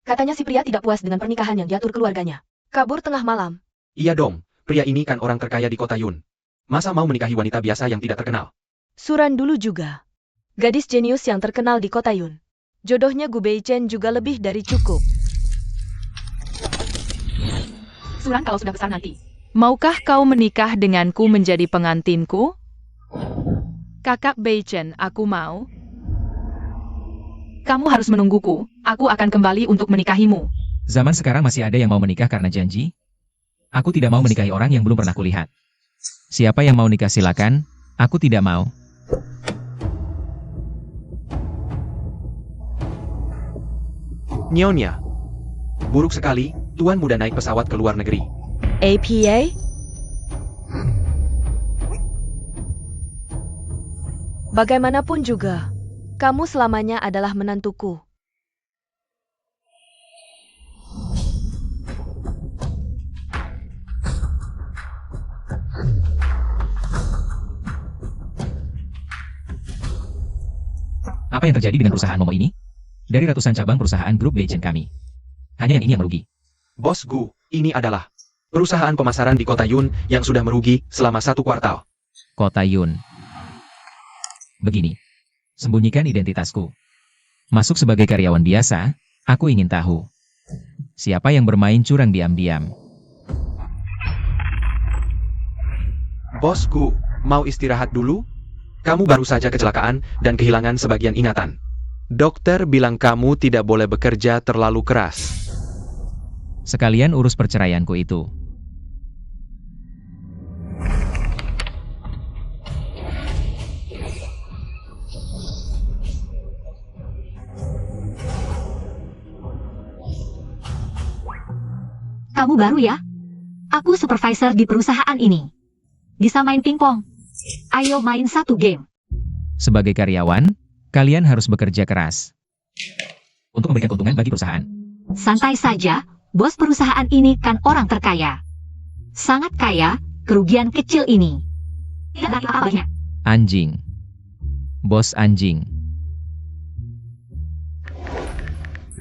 Katanya si pria tidak puas dengan pernikahan yang diatur keluarganya. Kabur tengah malam. Iya dong, pria ini kan orang terkaya di kota Yun. Masa mau menikahi wanita biasa yang tidak terkenal? Suran dulu juga. Gadis jenius yang terkenal di kota Yun. Jodohnya Gu Beichen juga lebih dari cukup. Suran kalau sudah besar nanti. Maukah kau menikah denganku menjadi pengantinku? Kakak Beichen, aku mau. Kamu harus menungguku. Aku akan kembali untuk menikahimu. Zaman sekarang masih ada yang mau menikah karena janji? Aku tidak mau menikahi orang yang belum pernah kulihat. Siapa yang mau nikah silakan, aku tidak mau. Nyonya. Buruk sekali, tuan muda naik pesawat ke luar negeri. APA? Bagaimanapun juga, kamu selamanya adalah menantuku. Apa yang terjadi dengan perusahaan Momo ini? Dari ratusan cabang perusahaan grup Beichen kami. Hanya yang ini yang merugi. Bos Gu, ini adalah perusahaan pemasaran di kota Yun yang sudah merugi selama 1 kuartal. Kota Yun. Begini. Sembunyikan identitasku. Masuk sebagai karyawan biasa, aku ingin tahu. Siapa yang bermain curang diam-diam? Bos Gu, mau istirahat dulu? Kamu baru saja kecelakaan dan kehilangan sebagian ingatan. Dokter bilang kamu tidak boleh bekerja terlalu keras. Sekalian urus perceraianku itu. Kamu baru ya? Aku supervisor di perusahaan ini. Bisa main pingpong? Ayo main 1 game. Sebagai karyawan, kalian harus bekerja keras. Untuk memberikan keuntungan bagi perusahaan. Santai saja, bos perusahaan ini kan orang terkaya. Sangat kaya, kerugian kecil ini. Tidak ada apa-apanya. Anjing. Bos anjing.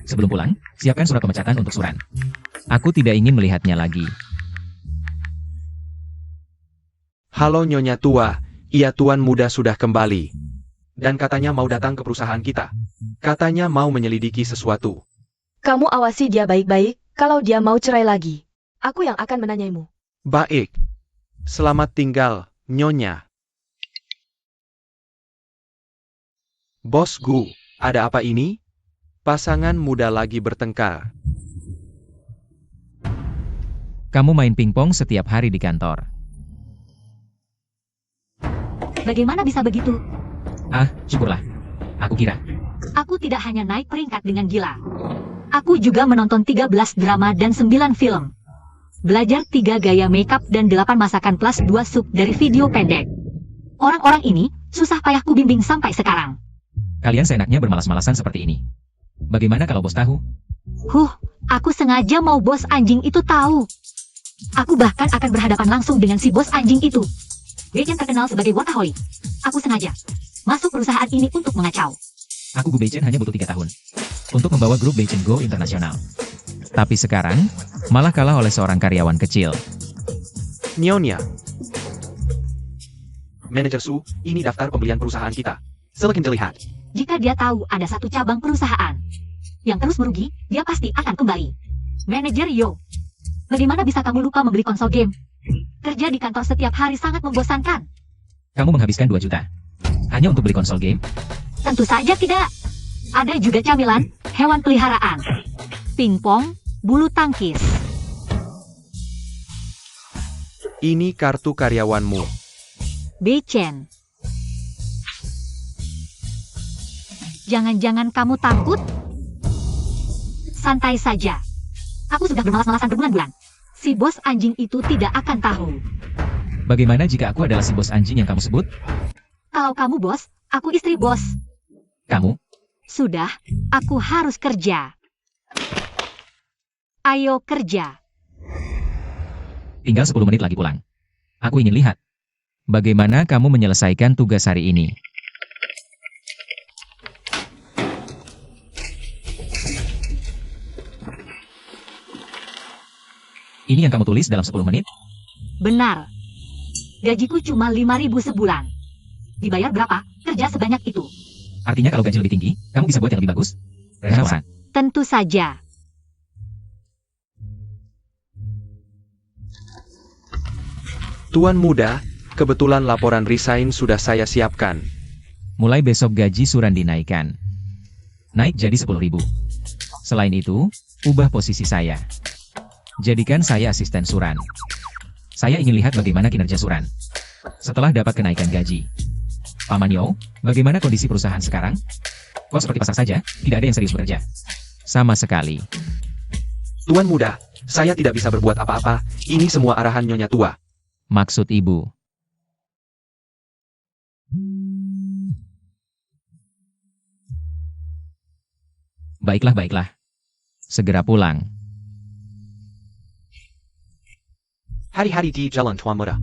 Sebelum pulang, siapkan surat pemecatan untuk Suran. Aku tidak ingin melihatnya lagi. Halo Nyonya tua, iya tuan muda sudah kembali. Dan katanya mau datang ke perusahaan kita. Katanya mau menyelidiki sesuatu. Kamu awasi dia baik-baik, kalau dia mau cerai lagi. Aku yang akan menanyaimu. Baik. Selamat tinggal, Nyonya. Bos Gu, ada apa ini? Pasangan muda lagi bertengkar. Kamu main pingpong setiap hari di kantor. Bagaimana bisa begitu? Ah, syukurlah. Aku kira. Aku tidak hanya naik peringkat dengan gila. Aku juga menonton 13 drama dan 9 film. Belajar 3 gaya makeup dan 8 masakan plus 2 sup dari video pendek. Orang-orang ini susah payah ku bimbing sampai sekarang. Kalian seenaknya bermalas-malasan seperti ini. Bagaimana kalau bos tahu? Aku sengaja mau bos anjing itu tahu. Aku bahkan akan berhadapan langsung dengan si bos anjing itu. Beichen terkenal sebagai workaholic. Aku sengaja masuk perusahaan ini untuk mengacau. Aku Gu Beichen hanya butuh 3 tahun. Untuk membawa grup Beichen Go internasional. Tapi sekarang, malah kalah oleh seorang karyawan kecil. Nyonya. Manajer Su, ini daftar pembelian perusahaan kita. Silakan dilihat. Jika dia tahu ada 1 cabang perusahaan yang terus merugi, dia pasti akan kembali. Manajer Yo, bagaimana bisa kamu lupa membeli konsol game? Kerja di kantor setiap hari sangat membosankan. Kamu menghabiskan 2 juta. Hanya untuk beli konsol game? Tentu saja tidak. Ada juga camilan, hewan peliharaan, pingpong, bulu tangkis. Ini kartu karyawanmu. Beichen. Jangan-jangan kamu takut? Santai saja. Aku sudah bermalas-malasan berbulan-bulan. Si bos anjing itu tidak akan tahu. Bagaimana jika aku adalah si bos anjing yang kamu sebut? Kalau kamu bos, aku istri bos. Kamu? Sudah, aku harus kerja. Ayo kerja. Tinggal 10 menit lagi pulang. Aku ingin lihat. Bagaimana kamu menyelesaikan tugas hari ini? Ini yang kamu tulis dalam 10 menit? Benar. Gajiku cuma 5.000 sebulan. Dibayar berapa? Kerja sebanyak itu. Artinya kalau gaji lebih tinggi, kamu bisa buat yang lebih bagus? Relevan. Tentu saja. Tuan muda, kebetulan laporan resign sudah saya siapkan. Mulai besok gaji Suran dinaikkan. Naik jadi 10.000. Selain itu, ubah posisi saya. Jadikan saya asisten Suran. Saya ingin lihat bagaimana kinerja Suran setelah dapat kenaikan gaji. Paman Yo, bagaimana kondisi perusahaan sekarang? Kok seperti pasar saja, tidak ada yang serius bekerja? Sama sekali. Tuan muda, saya tidak bisa berbuat apa-apa, ini semua arahan Nyonya tua. Maksud ibu? Baiklah. Segera pulang. Hari-hari di jalan Tuan muda.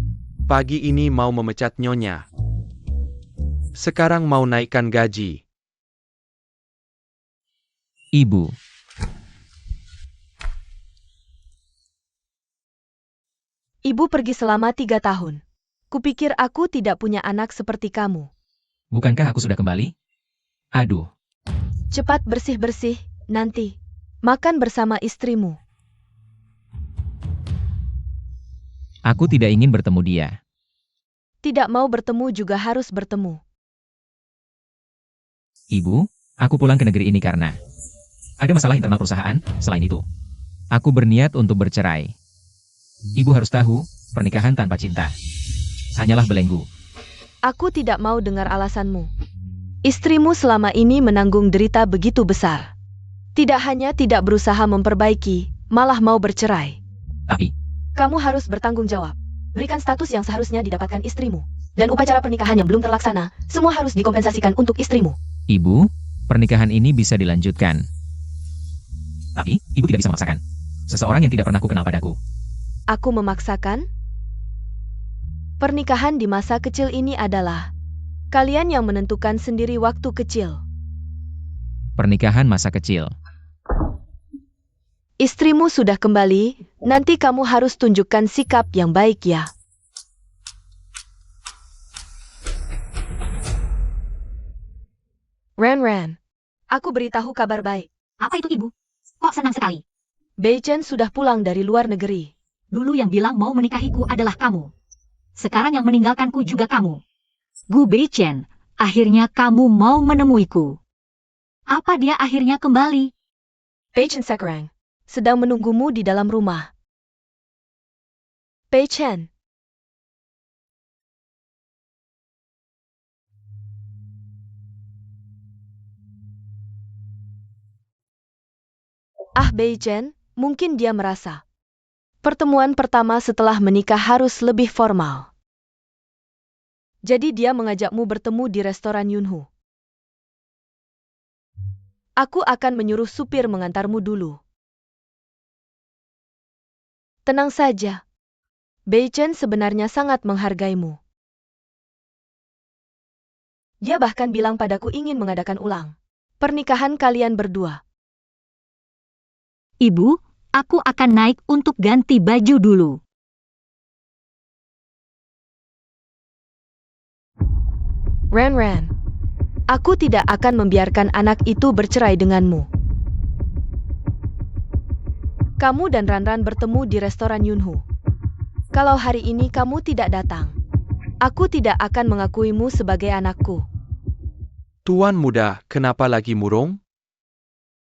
Pagi ini mau memecat Nyonya. Sekarang mau naikkan gaji. Ibu. Ibu pergi selama 3 tahun. Kupikir aku tidak punya anak seperti kamu. Bukankah aku sudah kembali? Aduh. Cepat bersih-bersih, nanti. Makan bersama istrimu. Aku tidak ingin bertemu dia. Tidak mau bertemu juga harus bertemu. Ibu, aku pulang ke negeri ini karena ada masalah internal perusahaan. Selain itu, aku berniat untuk bercerai. Ibu harus tahu, pernikahan tanpa cinta hanyalah belenggu. Aku tidak mau dengar alasanmu. Istrimu selama ini menanggung derita begitu besar. Tidak hanya tidak berusaha memperbaiki, malah mau bercerai. Tapi, kamu harus bertanggung jawab. Berikan status yang seharusnya didapatkan istrimu. Dan upacara pernikahan yang belum terlaksana, semua harus dikompensasikan untuk istrimu. Ibu, pernikahan ini bisa dilanjutkan. Tapi, ibu tidak bisa memaksakan seseorang yang tidak pernah kukenal padaku. Aku memaksakan? Pernikahan di masa kecil ini adalah kalian yang menentukan sendiri waktu kecil. Pernikahan masa kecil. Istrimu sudah kembali, nanti kamu harus tunjukkan sikap yang baik ya. Ran, aku beritahu kabar baik. Apa itu ibu? Kok senang sekali? Beichen sudah pulang dari luar negeri. Dulu yang bilang mau menikahiku adalah kamu. Sekarang yang meninggalkanku juga kamu. Gu Beichen, akhirnya kamu mau menemuiku. Apa dia akhirnya kembali? Beichen Sekarang sedang menunggumu di dalam rumah. Beichen. Beichen, mungkin dia merasa pertemuan pertama setelah menikah harus lebih formal. Jadi dia mengajakmu bertemu di restoran Yunhu. Aku akan menyuruh supir mengantarmu dulu. Tenang saja. Beichen sebenarnya sangat menghargaimu. Dia bahkan bilang padaku ingin mengadakan ulang pernikahan kalian berdua. Ibu, aku akan naik untuk ganti baju dulu. Ran, aku tidak akan membiarkan anak itu bercerai denganmu. Kamu dan Ran bertemu di restoran Yunhu. Kalau hari ini kamu tidak datang, aku tidak akan mengakuimu sebagai anakku. Tuan muda, kenapa lagi murung?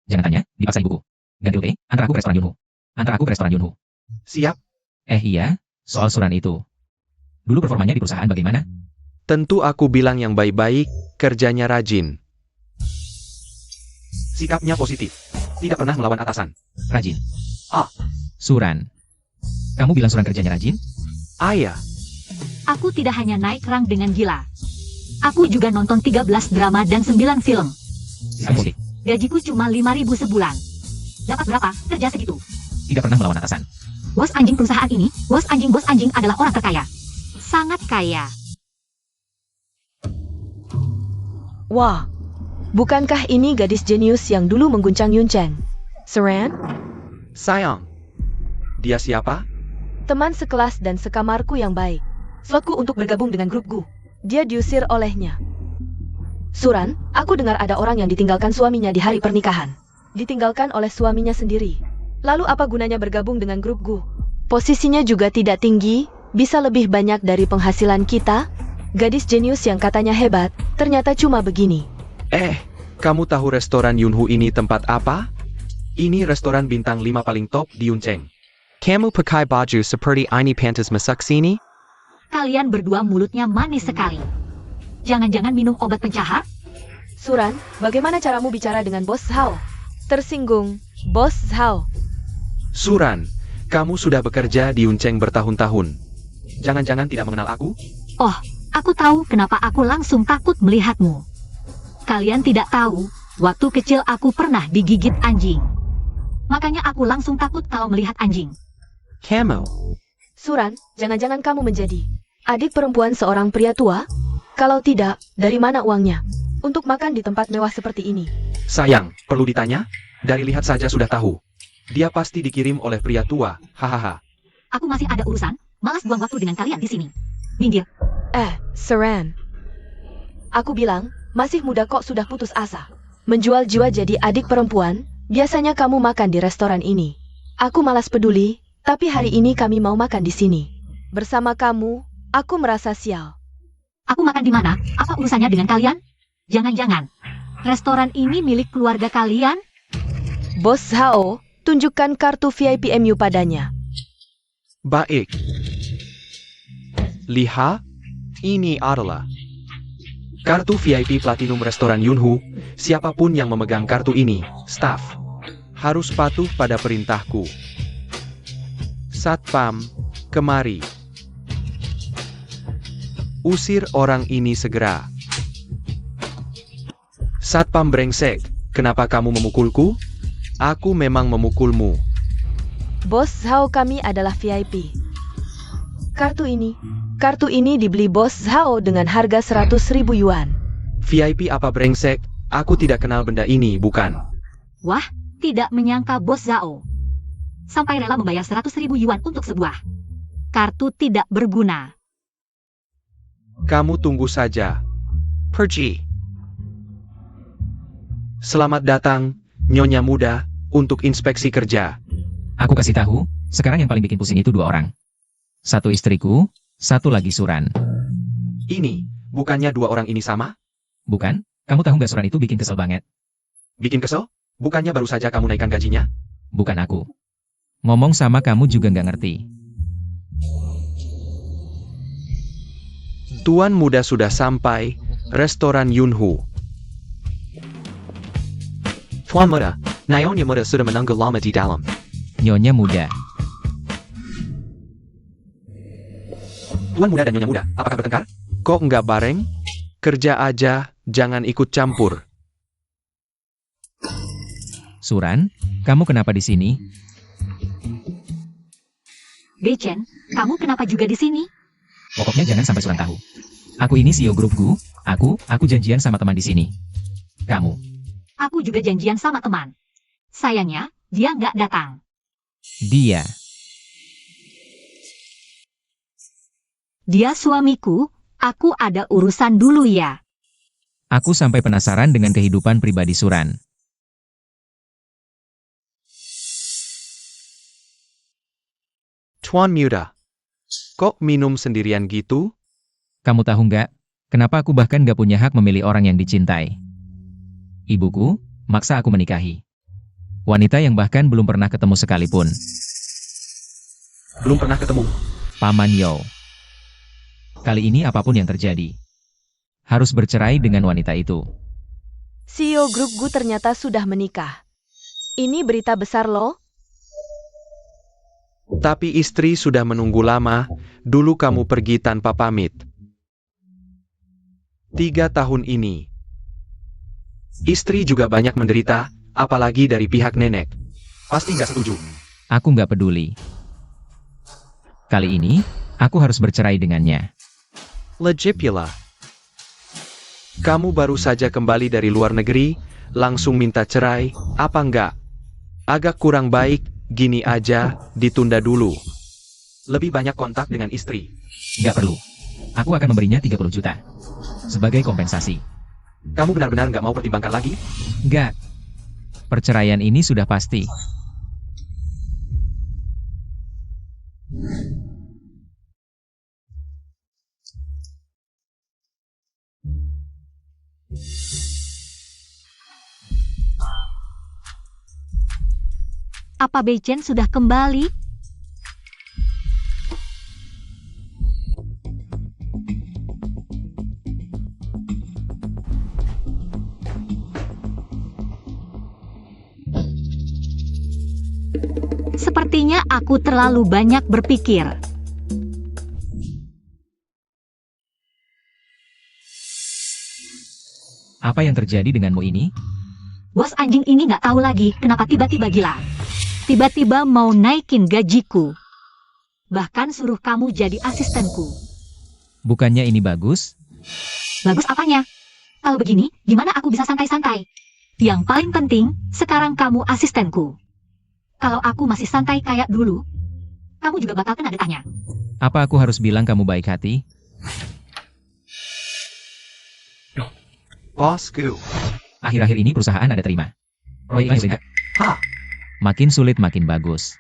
Jangan tanya, dipaksa ibuku. Ganti rute, antar aku ke restoran Yunhu. Antar aku ke restoran Yunhu. Siap. Iya, soal Suran itu. Dulu performanya di perusahaan bagaimana? Tentu aku bilang yang baik-baik, kerjanya rajin. Sikapnya positif. Tidak pernah melawan atasan. Rajin. Ah. Suran. Kamu bilang Suran kerjanya rajin? Ayah. Aku tidak hanya naik rang dengan gila. Aku juga nonton 13 drama dan 9 film. Musik. Gajiku cuma 5.000 sebulan. Dapat berapa? Kerja segitu. Tidak pernah melawan atasan. Bos anjing perusahaan ini, bos anjing adalah orang terkaya. Sangat kaya. Wah, bukankah ini gadis jenius yang dulu mengguncang Yunchen? Suran? Sayang. Dia siapa? Teman sekelas dan sekamarku yang baik. Slotku untuk bergabung dengan grup Gu. Dia diusir olehnya. Suran, aku dengar ada orang yang ditinggalkan suaminya di hari pernikahan. Ditinggalkan oleh suaminya sendiri. Lalu apa gunanya bergabung dengan grup Gu? Posisinya juga tidak tinggi, bisa lebih banyak dari penghasilan kita. Gadis jenius yang katanya hebat, ternyata cuma begini. Kamu tahu restoran Yunhu ini tempat apa? Ini restoran bintang 5 paling top di Yunceng. Kamu pakai baju seperti ini pantas masak sini? Kalian berdua mulutnya manis sekali. Jangan-jangan minum obat pencahar? Suran, bagaimana caramu bicara dengan Bos Hao? Tersinggung, Bos Hao. Suran, kamu sudah bekerja di Yunceng bertahun-tahun. Jangan-jangan tidak mengenal aku? Oh, aku tahu kenapa aku langsung takut melihatmu. Kalian tidak tahu, waktu kecil aku pernah digigit anjing. Makanya aku langsung takut kalau melihat anjing. Kamu. Suran, jangan-jangan kamu menjadi adik perempuan seorang pria tua? Kalau tidak, dari mana uangnya? Untuk makan di tempat mewah seperti ini. Sayang, perlu ditanya? Dari lihat saja sudah tahu. Dia pasti dikirim oleh pria tua, hahaha. Aku masih ada urusan, malas buang waktu dengan kalian di sini. Minggir. Suran. Aku bilang, masih muda kok sudah putus asa. Menjual jiwa jadi adik perempuan, biasanya kamu makan di restoran ini. Aku malas peduli, tapi hari ini kami mau makan di sini. Bersama kamu, aku merasa sial. Aku makan di mana? Apa urusannya dengan kalian? Jangan-jangan restoran ini milik keluarga kalian? Bos Hao, tunjukkan kartu VIP MU padanya. Baik. Lihat, ini adalah kartu VIP Platinum Restoran Yunhu. Siapapun yang memegang kartu ini, staf, harus patuh pada perintahku. Satpam, kemari. Usir orang ini segera. Satpam brengsek, kenapa kamu memukulku? Aku memang memukulmu. Bos Hao, kami adalah VIP. Kartu ini dibeli Bos Hao dengan harga 100.000 yuan. VIP apa brengsek? Aku tidak kenal benda ini, bukan? Wah, tidak menyangka Bos Zhao sampai rela membayar 100.000 yuan untuk sebuah kartu tidak berguna. Kamu tunggu saja. Pergi. Selamat datang, Nyonya Muda, untuk inspeksi kerja. Aku kasih tahu, sekarang yang paling bikin pusing itu 2 orang. Satu istriku, satu lagi Suran. Ini, bukannya 2 orang ini sama? Bukan? Kamu tahu nggak Suran itu bikin kesel banget? Bikin kesel? Bukannya baru saja kamu naikkan gajinya? Bukan aku. Ngomong sama kamu juga nggak ngerti. Tuan muda sudah sampai, restoran Yunhu. Tuan muda, Nyonya muda sudah menunggu lama di dalam. Nyonya muda. Tuan muda dan Nyonya muda, apakah bertengkar? Kok nggak bareng? Kerja aja, jangan ikut campur. Suran, kamu kenapa di sini? Beichen, kamu kenapa juga di sini? Pokoknya jangan sampai Suran tahu. Aku ini CEO grup Gu. Aku janjian sama teman di sini. Kamu. Aku juga janjian sama teman. Sayangnya, dia nggak datang. Dia. Dia suamiku, aku ada urusan dulu ya. Aku sampai penasaran dengan kehidupan pribadi Suran. Tuan muda, kok minum sendirian gitu? Kamu tahu nggak, kenapa aku bahkan nggak punya hak memilih orang yang dicintai? Ibuku, maksa aku menikahi. Wanita yang bahkan belum pernah ketemu sekalipun. Belum pernah ketemu. Paman Yo. Kali ini apapun yang terjadi, harus bercerai dengan wanita itu. CEO grup Gu ternyata sudah menikah. Ini berita besar loh. Tapi istri sudah menunggu lama, dulu kamu pergi tanpa pamit. 3 tahun ini. Istri juga banyak menderita, apalagi dari pihak nenek. Pasti nggak setuju. Aku nggak peduli. Kali ini, aku harus bercerai dengannya. Legipula. Kamu baru saja kembali dari luar negeri, langsung minta cerai, apa enggak? Agak kurang baik, Gini aja, ditunda dulu. Lebih banyak kontak dengan istri. Nggak perlu. Aku akan memberinya 30 juta. Sebagai kompensasi. Kamu benar-benar nggak mau pertimbangkan lagi? Nggak. Perceraian ini sudah pasti. Apa Beichen sudah kembali? Sepertinya aku terlalu banyak berpikir. Apa yang terjadi denganmu ini? Bos anjing ini nggak tahu lagi kenapa tiba-tiba gila. Tiba-tiba mau naikin gajiku. Bahkan suruh kamu jadi asistenku. Bukannya ini bagus? Bagus apanya? Kalau begini, gimana aku bisa santai-santai? Yang paling penting, sekarang kamu asistenku. Kalau aku masih santai kayak dulu, kamu juga bakal kena getahnya. Apa aku harus bilang kamu baik hati? Bosku. Akhir-akhir ini perusahaan ada terima. Proyek ini Hah? makin sulit makin bagus.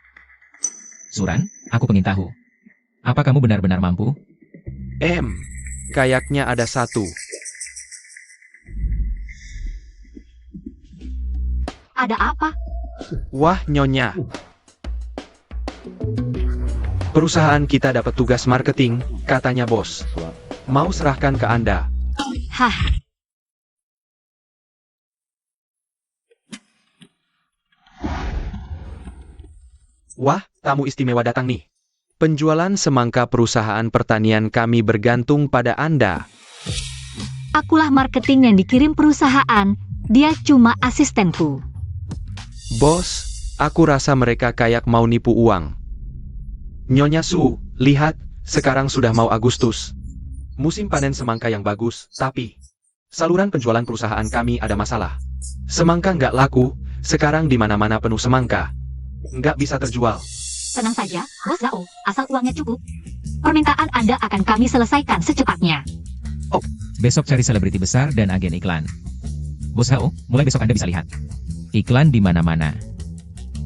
Suran, aku pengen tahu. Apa kamu benar-benar mampu? Kayaknya ada satu. Ada apa? Wah, Nyonya. Perusahaan kita dapat tugas marketing, katanya bos. Mau serahkan ke Anda. Hah, Wah, tamu istimewa datang nih. Penjualan semangka perusahaan pertanian kami bergantung pada Anda. akulah marketing yang dikirim perusahaan. Dia cuma asistenku. Bos, aku rasa mereka kayak mau nipu uang. Nyonya Su, lihat, sekarang sudah mau Agustus. Musim panen semangka yang bagus, tapi saluran penjualan perusahaan kami ada masalah. Semangka nggak laku, sekarang di mana-mana penuh semangka. Nggak bisa terjual. Tenang saja, Bos Zhao, asal uangnya cukup. Permintaan Anda akan kami selesaikan secepatnya. Besok cari selebriti besar dan agen iklan. Bos Hao, mulai besok Anda bisa lihat iklan di mana-mana.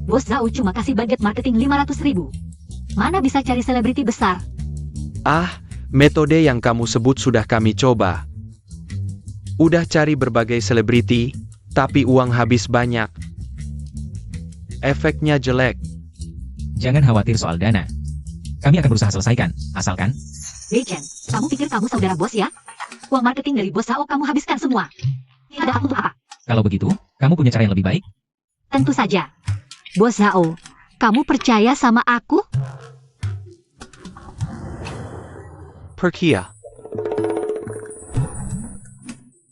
Bos Zhao cuma kasih budget marketing 500.000. Mana bisa cari selebriti besar? Ah, metode yang kamu sebut sudah kami coba. Udah cari berbagai selebriti, tapi uang habis banyak. Efeknya jelek. Jangan khawatir soal dana. Kami akan berusaha selesaikan, asalkan Beichen, kamu pikir kamu saudara bos ya? Uang marketing dari Bos Zhao kamu habiskan semua. Ada aku untuk apa? kalau begitu, kamu punya cara yang lebih baik. Tentu saja. Bos Zhao, kamu percaya sama aku? Perkia.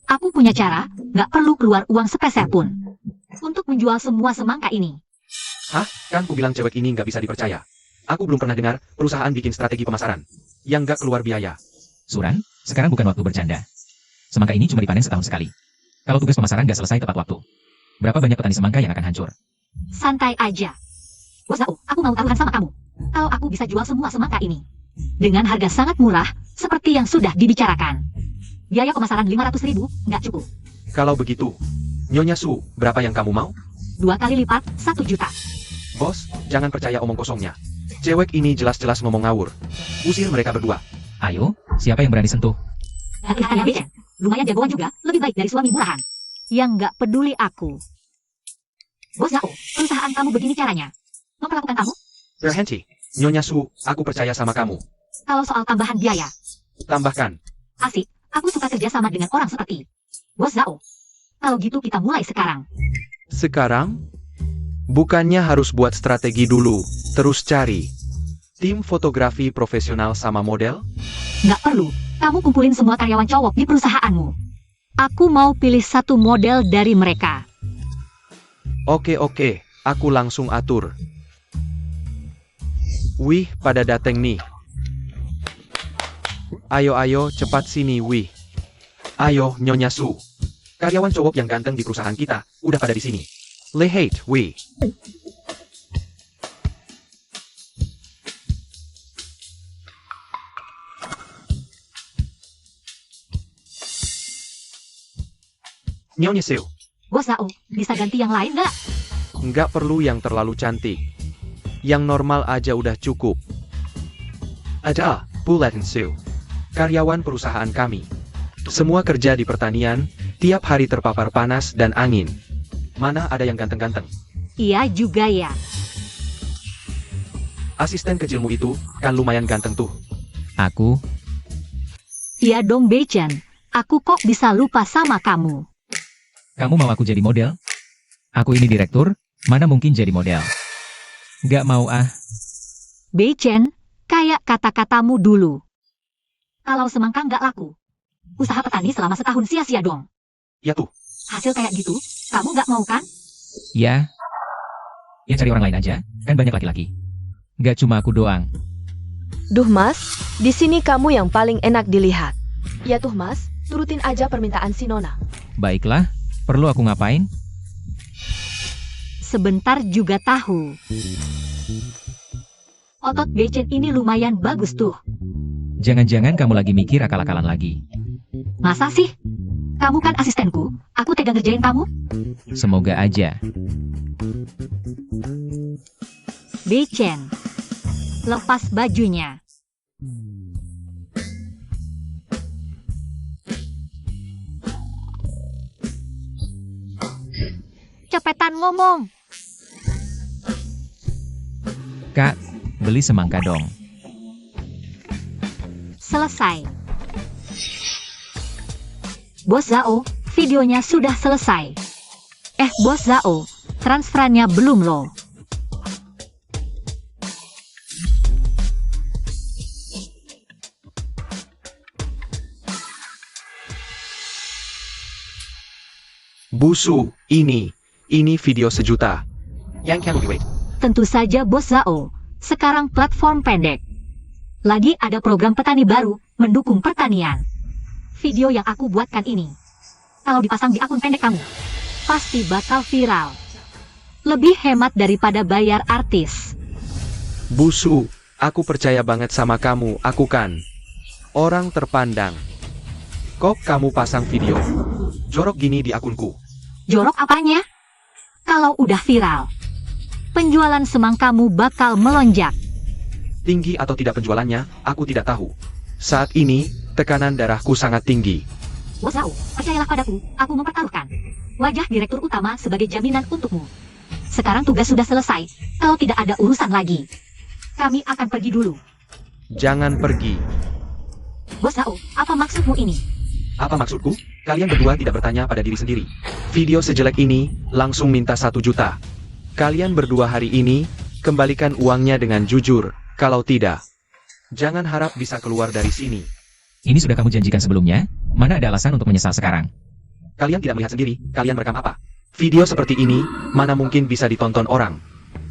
Aku punya cara, nggak perlu keluar uang sepeser pun. Untuk menjual semua semangka ini. Hah? Kan ku bilang cewek ini nggak bisa dipercaya. Aku belum pernah dengar perusahaan bikin strategi pemasaran yang nggak keluar biaya. Suran, sekarang bukan waktu bercanda. Semangka ini cuma dipanen setahun sekali. Kalau tugas pemasaran nggak selesai tepat waktu, berapa banyak petani semangka yang akan hancur? Santai aja. Bos Zhao, aku mau taruhan sama kamu. Kalau aku bisa jual semua semangka ini. Dengan harga sangat murah, seperti yang sudah dibicarakan. Biaya pemasaran 500.000, nggak cukup. Kalau begitu, Nyonya Su, berapa yang kamu mau? 2 kali lipat, 1 juta. Bos, jangan percaya omong kosongnya. Cewek ini jelas-jelas ngomong ngawur. Usir mereka berdua. Ayo, siapa yang berani sentuh? Hati-hati Beichen. Lumayan jagoan juga, lebih baik dari suami murahan. Yang nggak peduli aku. Bos Zhao, perusahaan kamu begini caranya. Memperlakukan kamu? Berhenti. Nyonya Su, aku percaya sama kamu. Kalau soal tambahan biaya. Tambahkan. Asik, aku suka kerja sama dengan orang seperti Bos Zhao. Kalau gitu kita mulai sekarang. Sekarang? Bukannya harus buat strategi dulu, terus cari tim fotografi profesional sama model? Nggak perlu, kamu kumpulin semua karyawan cowok di perusahaanmu. Aku mau pilih satu model dari mereka. Oke, aku langsung atur. Wih, pada dateng nih. Ayo, cepat sini, wih. Ayo, Nyonya Su. Karyawan cowok yang ganteng di perusahaan kita, udah pada di sini. Lihat, wih. Nyonya Su. Bos Zhao, bisa ganti yang lain nggak? Nggak perlu yang terlalu cantik. Yang normal aja udah cukup. Ada, Bulletin Su. Karyawan perusahaan kami. Semua kerja di pertanian, tiap hari terpapar panas dan angin. Mana ada yang ganteng-ganteng? Iya juga ya. Asisten kecilmu itu, kan lumayan ganteng tuh. Aku, Iya dong Beichen. Aku kok bisa lupa sama kamu. kamu mau aku jadi model? Aku ini direktur, mana mungkin jadi model? Gak mau ah, Beichen, kayak kata-katamu dulu. Kalau semangka nggak laku, usaha petani selama setahun sia-sia dong. Ya tuh, Hasil kayak gitu, kamu nggak mau kan? ya. Ya cari orang lain aja, kan banyak laki-laki. Gak cuma aku doang. Duh mas, di sini kamu yang paling enak dilihat. Ya tuh mas, turutin aja permintaan si Nona. Baiklah, perlu aku ngapain? Sebentar juga tahu. Otot Beichen ini lumayan bagus tuh. Jangan-jangan kamu lagi mikir akal-akalan lagi. Masa sih? Kamu kan asistenku, aku tega ngerjain kamu. Semoga aja. Beichen, lepas bajunya. Cepetan ngomong. Kak, beli semangka dong. Selesai. Bos Zhao, videonya sudah selesai. Bos Zhao, transferannya belum loh. Busu, ini video 1 juta. Yang kamu duit. Tentu saja Bos Zhao, sekarang platform pendek. Lagi ada program petani baru, mendukung pertanian. Video yang aku buatkan ini, kalau dipasang di akun pendek kamu, pasti bakal viral. Lebih hemat daripada bayar artis. Busu, aku percaya banget sama kamu, aku kan orang terpandang. Kok kamu pasang video jorok gini di akunku? Jorok apanya? Kalau udah viral, penjualan semangkamu bakal melonjak. Tinggi atau tidak penjualannya, aku tidak tahu. Saat ini, tekanan darahku sangat tinggi. Bos Zhao, percayalah padaku, aku mempertaruhkan wajah direktur utama sebagai jaminan untukmu. Sekarang tugas sudah selesai, kalau tidak ada urusan lagi, kami akan pergi dulu. Jangan pergi. Bos Zhao, apa maksudmu ini? Apa maksudku? Kalian berdua tidak bertanya pada diri sendiri. Video sejelek ini, langsung minta 1 juta. Kalian berdua hari ini, kembalikan uangnya dengan jujur. Kalau tidak, jangan harap bisa keluar dari sini. Ini sudah kamu janjikan sebelumnya, mana ada alasan untuk menyesal sekarang? Kalian tidak melihat sendiri, kalian merekam apa? Video seperti ini, mana mungkin bisa ditonton orang?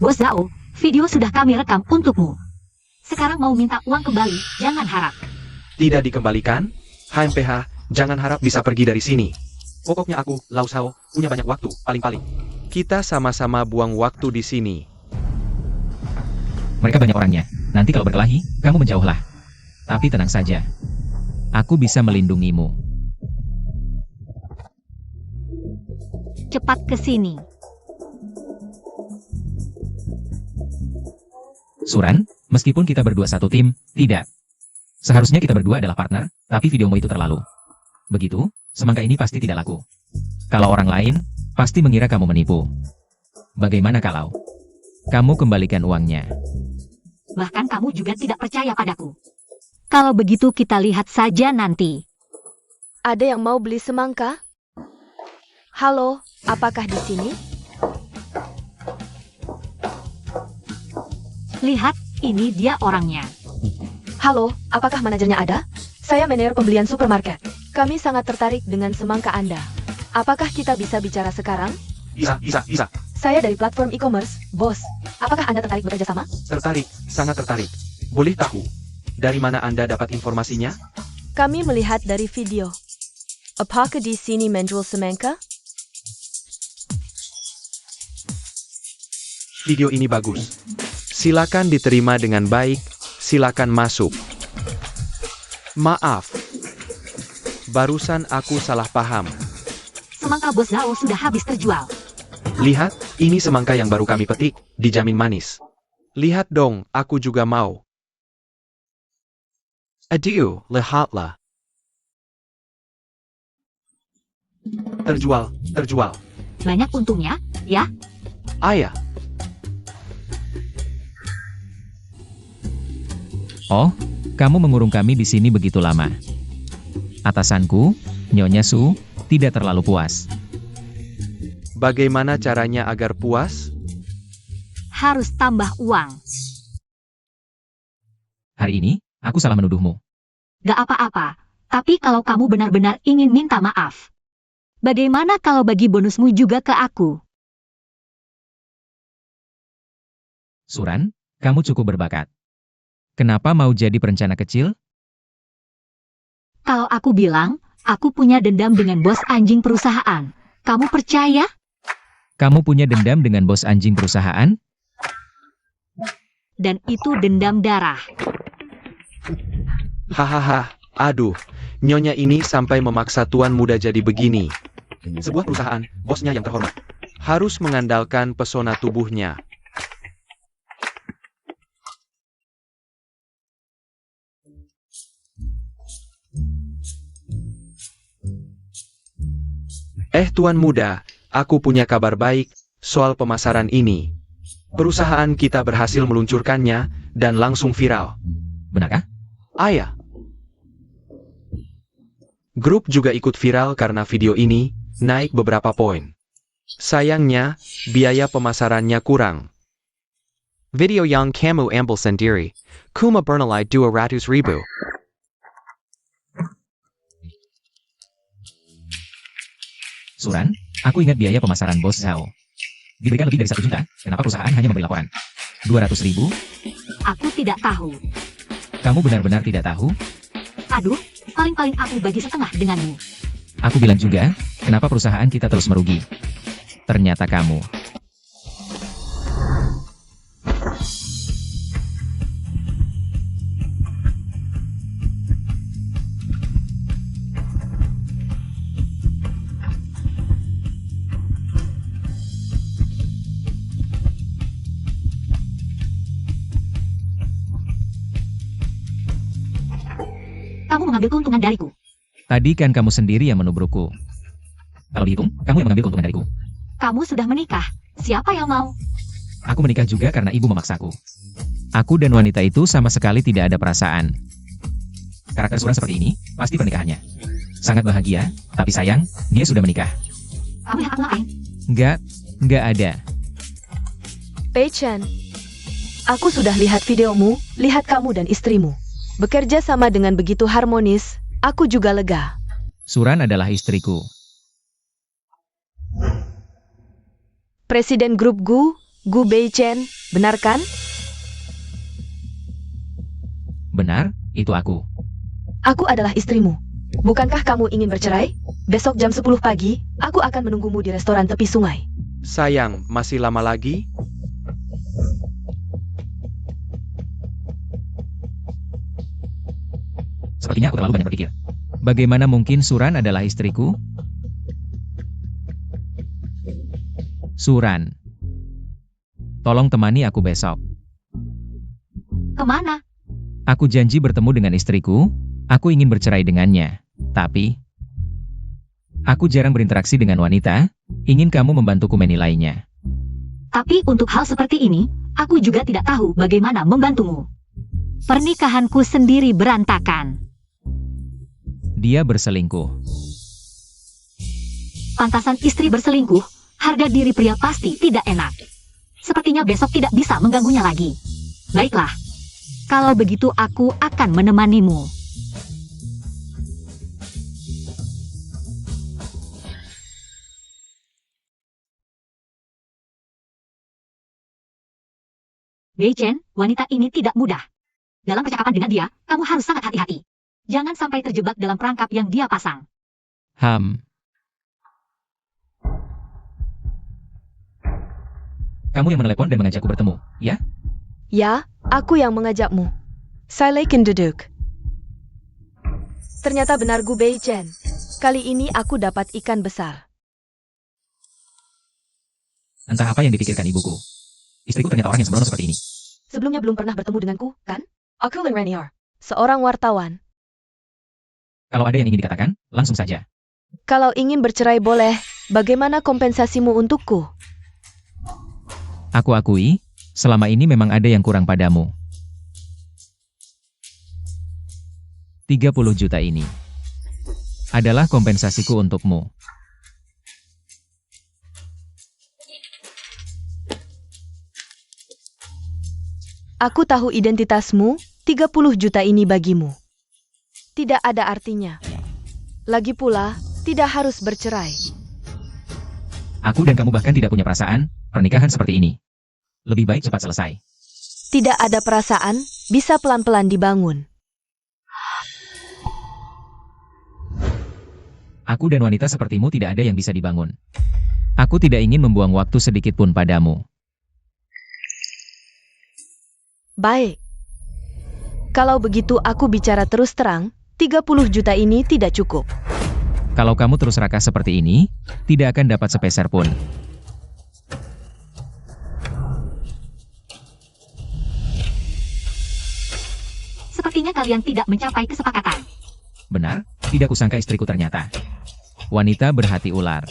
Bos Zhao, video sudah kami rekam untukmu. Sekarang mau minta uang kembali, jangan harap. Tidak dikembalikan? HMPH, jangan harap bisa pergi dari sini. Pokoknya aku, Lau Shao, punya banyak waktu, paling-paling. Kita sama-sama buang waktu di sini. Mereka banyak orangnya. Nanti kalau berkelahi, kamu menjauhlah. Tapi tenang saja. Aku bisa melindungimu. Cepat ke sini. Suran, meskipun kita berdua satu tim, tidak. Seharusnya kita berdua adalah partner, tapi videomu itu terlalu. Begitu, semangka ini pasti tidak laku. Kalau orang lain, pasti mengira kamu menipu. Bagaimana kalau kamu kembalikan uangnya? Bahkan kamu juga tidak percaya padaku. Kalau begitu kita lihat saja nanti. Ada yang mau beli semangka? Halo, apakah di sini? Lihat, ini dia orangnya. Halo, apakah manajernya ada? Saya manajer pembelian supermarket. Kami sangat tertarik dengan semangka Anda. Apakah kita bisa bicara sekarang? Bisa. Saya dari platform e-commerce, bos. Apakah Anda tertarik bekerja sama? Tertarik, sangat tertarik. Boleh tahu, dari mana Anda dapat informasinya? Kami melihat dari video. Apakah di sini menjual semangka? Video ini bagus. Silakan diterima dengan baik, silakan masuk. Maaf. Barusan aku salah paham. semangka bos Zhao sudah habis terjual. Lihat, ini semangka yang baru kami petik, dijamin manis. Lihat dong, aku juga mau. Adieu, lihatlah. Terjual, terjual. Banyak untungnya, ya? Ayah, Oh, kamu mengurung kami di sini begitu lama. Atasanku, Nyonya Su, tidak terlalu puas. bagaimana caranya agar puas? Harus tambah uang. Hari ini, aku salah menuduhmu. Gak apa-apa. Tapi kalau kamu benar-benar ingin minta maaf, bagaimana kalau bagi bonusmu juga ke aku? Suran, kamu cukup berbakat. Kenapa mau jadi perencana kecil? Kalau aku bilang, aku punya dendam dengan bos anjing perusahaan. Kamu percaya? Kamu punya dendam dengan bos anjing perusahaan? Dan itu dendam darah. Hahaha, aduh, nyonya ini sampai memaksa tuan muda jadi begini. Sebuah perusahaan, bosnya yang terhormat, harus mengandalkan pesona tubuhnya. Tuan muda, aku punya kabar baik soal pemasaran ini. Perusahaan kita berhasil meluncurkannya dan langsung viral. Benarkah? Ayah. Grup juga ikut viral karena video ini naik beberapa poin. Sayangnya, biaya pemasarannya kurang. Video yang kamu ambil sendiri. Kuma bernilai 200.000. Suran, aku ingat biaya pemasaran bos Zhao. Diberikan lebih dari 1 juta, kenapa perusahaan hanya memberi laporan? 200.000? Aku tidak tahu. Kamu benar-benar tidak tahu? Aduh, paling-paling aku bagi setengah denganmu. Aku bilang juga, kenapa perusahaan kita terus merugi? Ternyata kamu. Kamu mengambil keuntungan dariku. Tadi kan kamu sendiri yang menubrukku. Kalau dihitung, kamu yang mengambil keuntungan dariku. Kamu sudah menikah. Siapa yang mau? Aku menikah juga karena ibu memaksaku. Aku dan wanita itu sama sekali tidak ada perasaan. Karakter Suran seperti ini, pasti pernikahannya. Sangat bahagia, tapi sayang, dia sudah menikah. Kamu lihat aku ngapain? Nggak ada. Pei Chen, aku sudah lihat videomu, lihat kamu dan istrimu. Bekerja sama dengan begitu harmonis, aku juga lega. Suran adalah istriku. Presiden grup Gu Bei Chen, benar kan? Benar, itu aku. Aku adalah istrimu. Bukankah kamu ingin bercerai? Besok jam 10 pagi, aku akan menunggumu di restoran tepi sungai. Sayang, masih lama lagi? Sepertinya aku terlalu banyak berpikir. Bagaimana mungkin Suran adalah istriku? Suran, tolong temani aku besok. Kemana? Aku janji bertemu dengan istriku, aku ingin bercerai dengannya. Tapi, aku jarang berinteraksi dengan wanita, ingin kamu membantuku menilainya. Tapi untuk hal seperti ini, aku juga tidak tahu bagaimana membantumu. Pernikahanku sendiri berantakan. Dia berselingkuh. Pantasan istri berselingkuh, harga diri pria pasti tidak enak. Sepertinya besok tidak bisa mengganggunya lagi. Baiklah. Kalau begitu aku akan menemanimu. Bei Chen, wanita ini tidak mudah. Dalam percakapan dengan dia, kamu harus sangat hati-hati. Jangan sampai terjebak dalam perangkap yang dia pasang. Kamu yang menelepon dan mengajakku bertemu, ya? Ya, aku yang mengajakmu. Saya Kin duduk. Ternyata benar Gu Bei Chen. Kali ini aku dapat ikan besar. Entah apa yang dipikirkan ibuku. Istriku ternyata orang yang sembrono seperti ini. Sebelumnya belum pernah bertemu denganku, kan? Aku Lin Rainier, seorang wartawan. Kalau ada yang ingin dikatakan, langsung saja. Kalau ingin bercerai boleh, bagaimana kompensasimu untukku? Aku akui, selama ini memang ada yang kurang padamu. 30 juta ini adalah kompensasiku untukmu. Aku tahu identitasmu, 30 juta ini bagimu. Tidak ada artinya. Lagi pula, tidak harus bercerai. Aku dan kamu bahkan tidak punya perasaan, pernikahan seperti ini. Lebih baik cepat selesai. Tidak ada perasaan, bisa pelan-pelan dibangun. Aku dan wanita sepertimu tidak ada yang bisa dibangun. Aku tidak ingin membuang waktu sedikit pun padamu. Baik. Kalau begitu aku bicara terus terang, 30 juta ini tidak cukup. Kalau kamu terus serakah seperti ini, tidak akan dapat sepeser pun. Sepertinya kalian tidak mencapai kesepakatan. Benar, tidak kusangka istriku ternyata wanita berhati ular.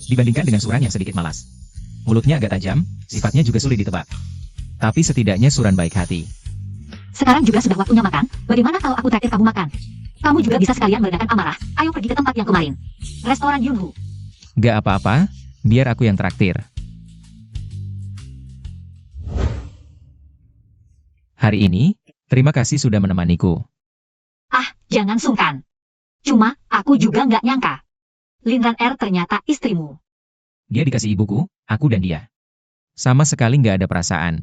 Dibandingkan dengan Suran yang sedikit malas. Mulutnya agak tajam, sifatnya juga sulit ditebak. Tapi setidaknya Suran baik hati. Sekarang juga sudah waktunya makan. Bagaimana kalau aku traktir kamu makan? Kamu juga bisa sekalian meredakan amarah. Ayo pergi ke tempat yang kemarin. Restoran Yunhu. Gak apa-apa, biar aku yang traktir. Hari ini, terima kasih sudah menemaniku. Ah, jangan sungkan. Cuma, aku juga nggak nyangka. Lin Rainier ternyata istrimu. Dia dikasih ibuku, aku dan dia. Sama sekali nggak ada perasaan.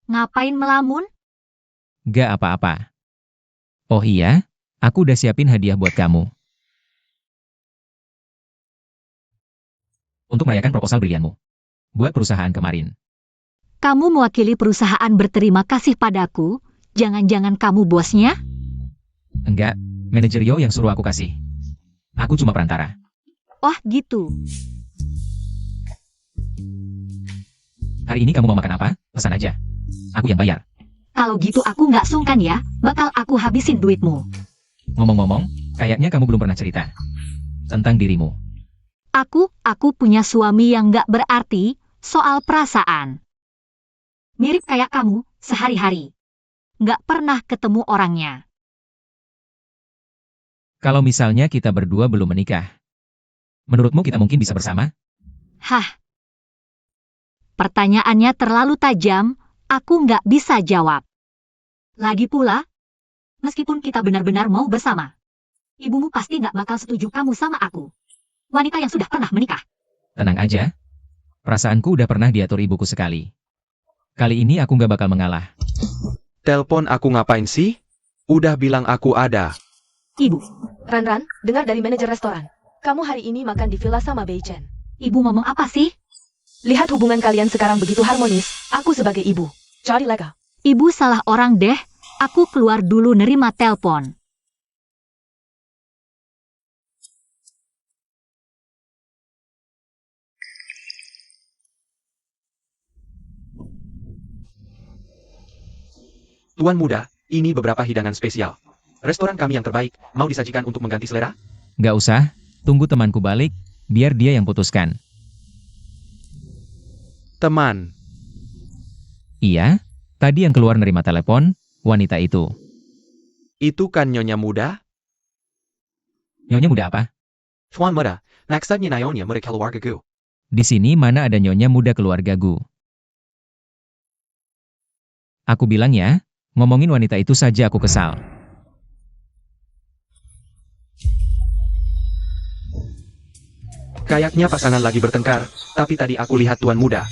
Ngapain melamun? Gak apa-apa. Oh iya, aku udah siapin hadiah buat kamu. Untuk merayakan proposal brilianmu. Buat perusahaan kemarin. Kamu mewakili perusahaan berterima kasih padaku. Jangan-jangan kamu bosnya? Enggak, manajer Yo yang suruh aku kasih. Aku cuma perantara. Wah, gitu. Hari ini kamu mau makan apa? Pesan aja. Aku yang bayar. Kalau gitu aku nggak sungkan ya, bakal aku habisin duitmu. Ngomong-ngomong, kayaknya kamu belum pernah cerita tentang dirimu. Aku punya suami yang nggak berarti soal perasaan. Mirip kayak kamu, sehari-hari. Nggak pernah ketemu orangnya. Kalau misalnya kita berdua belum menikah, menurutmu kita mungkin bisa bersama? Hah? Pertanyaannya terlalu tajam, aku nggak bisa jawab. Lagi pula, meskipun kita benar-benar mau bersama, ibumu pasti nggak bakal setuju kamu sama aku. Wanita yang sudah pernah menikah. Tenang aja. Perasaanku udah pernah diatur ibuku sekali. Kali ini aku nggak bakal mengalah. Telepon aku ngapain sih? Udah bilang aku ada. Ibu, Ran, dengar dari manajer restoran. Kamu hari ini makan di villa sama Bei Chen. ibu ngomong apa sih? Lihat hubungan kalian sekarang begitu harmonis. Aku sebagai ibu. Cari lega. Ibu salah orang deh. Aku keluar dulu nerima telepon. Tuan muda, ini beberapa hidangan spesial. Restoran kami yang terbaik, mau disajikan untuk mengganti selera? Nggak usah, tunggu temanku balik, biar dia yang putuskan. Teman, Iya, tadi yang keluar nerima telepon, wanita itu. itu kan nyonya muda? Nyonya muda apa? Tuan muda, naksanya nayonya muda keluargaku. Di sini mana ada nyonya muda keluargaku. Aku bilang ya, ngomongin wanita itu saja aku kesal. Kayaknya pasangan lagi bertengkar, tapi tadi aku lihat tuan muda.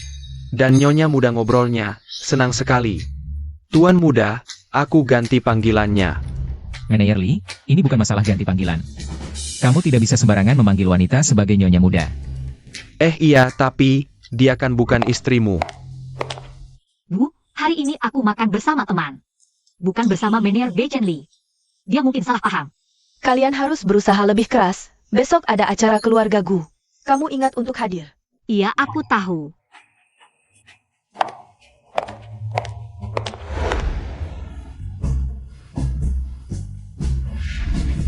Dan nyonya muda ngobrolnya, senang sekali. Tuan muda, aku ganti panggilannya. Manajer Lee, ini bukan masalah ganti panggilan. Kamu tidak bisa sembarangan memanggil wanita sebagai nyonya muda. Iya, tapi, dia kan bukan istrimu. Bu, hari ini aku makan bersama teman. Bukan bersama manajer Bei Chen Lee. Dia mungkin salah paham. Kalian harus berusaha lebih keras. Besok ada acara keluarga Gu. Kamu ingat untuk hadir. Iya, aku tahu.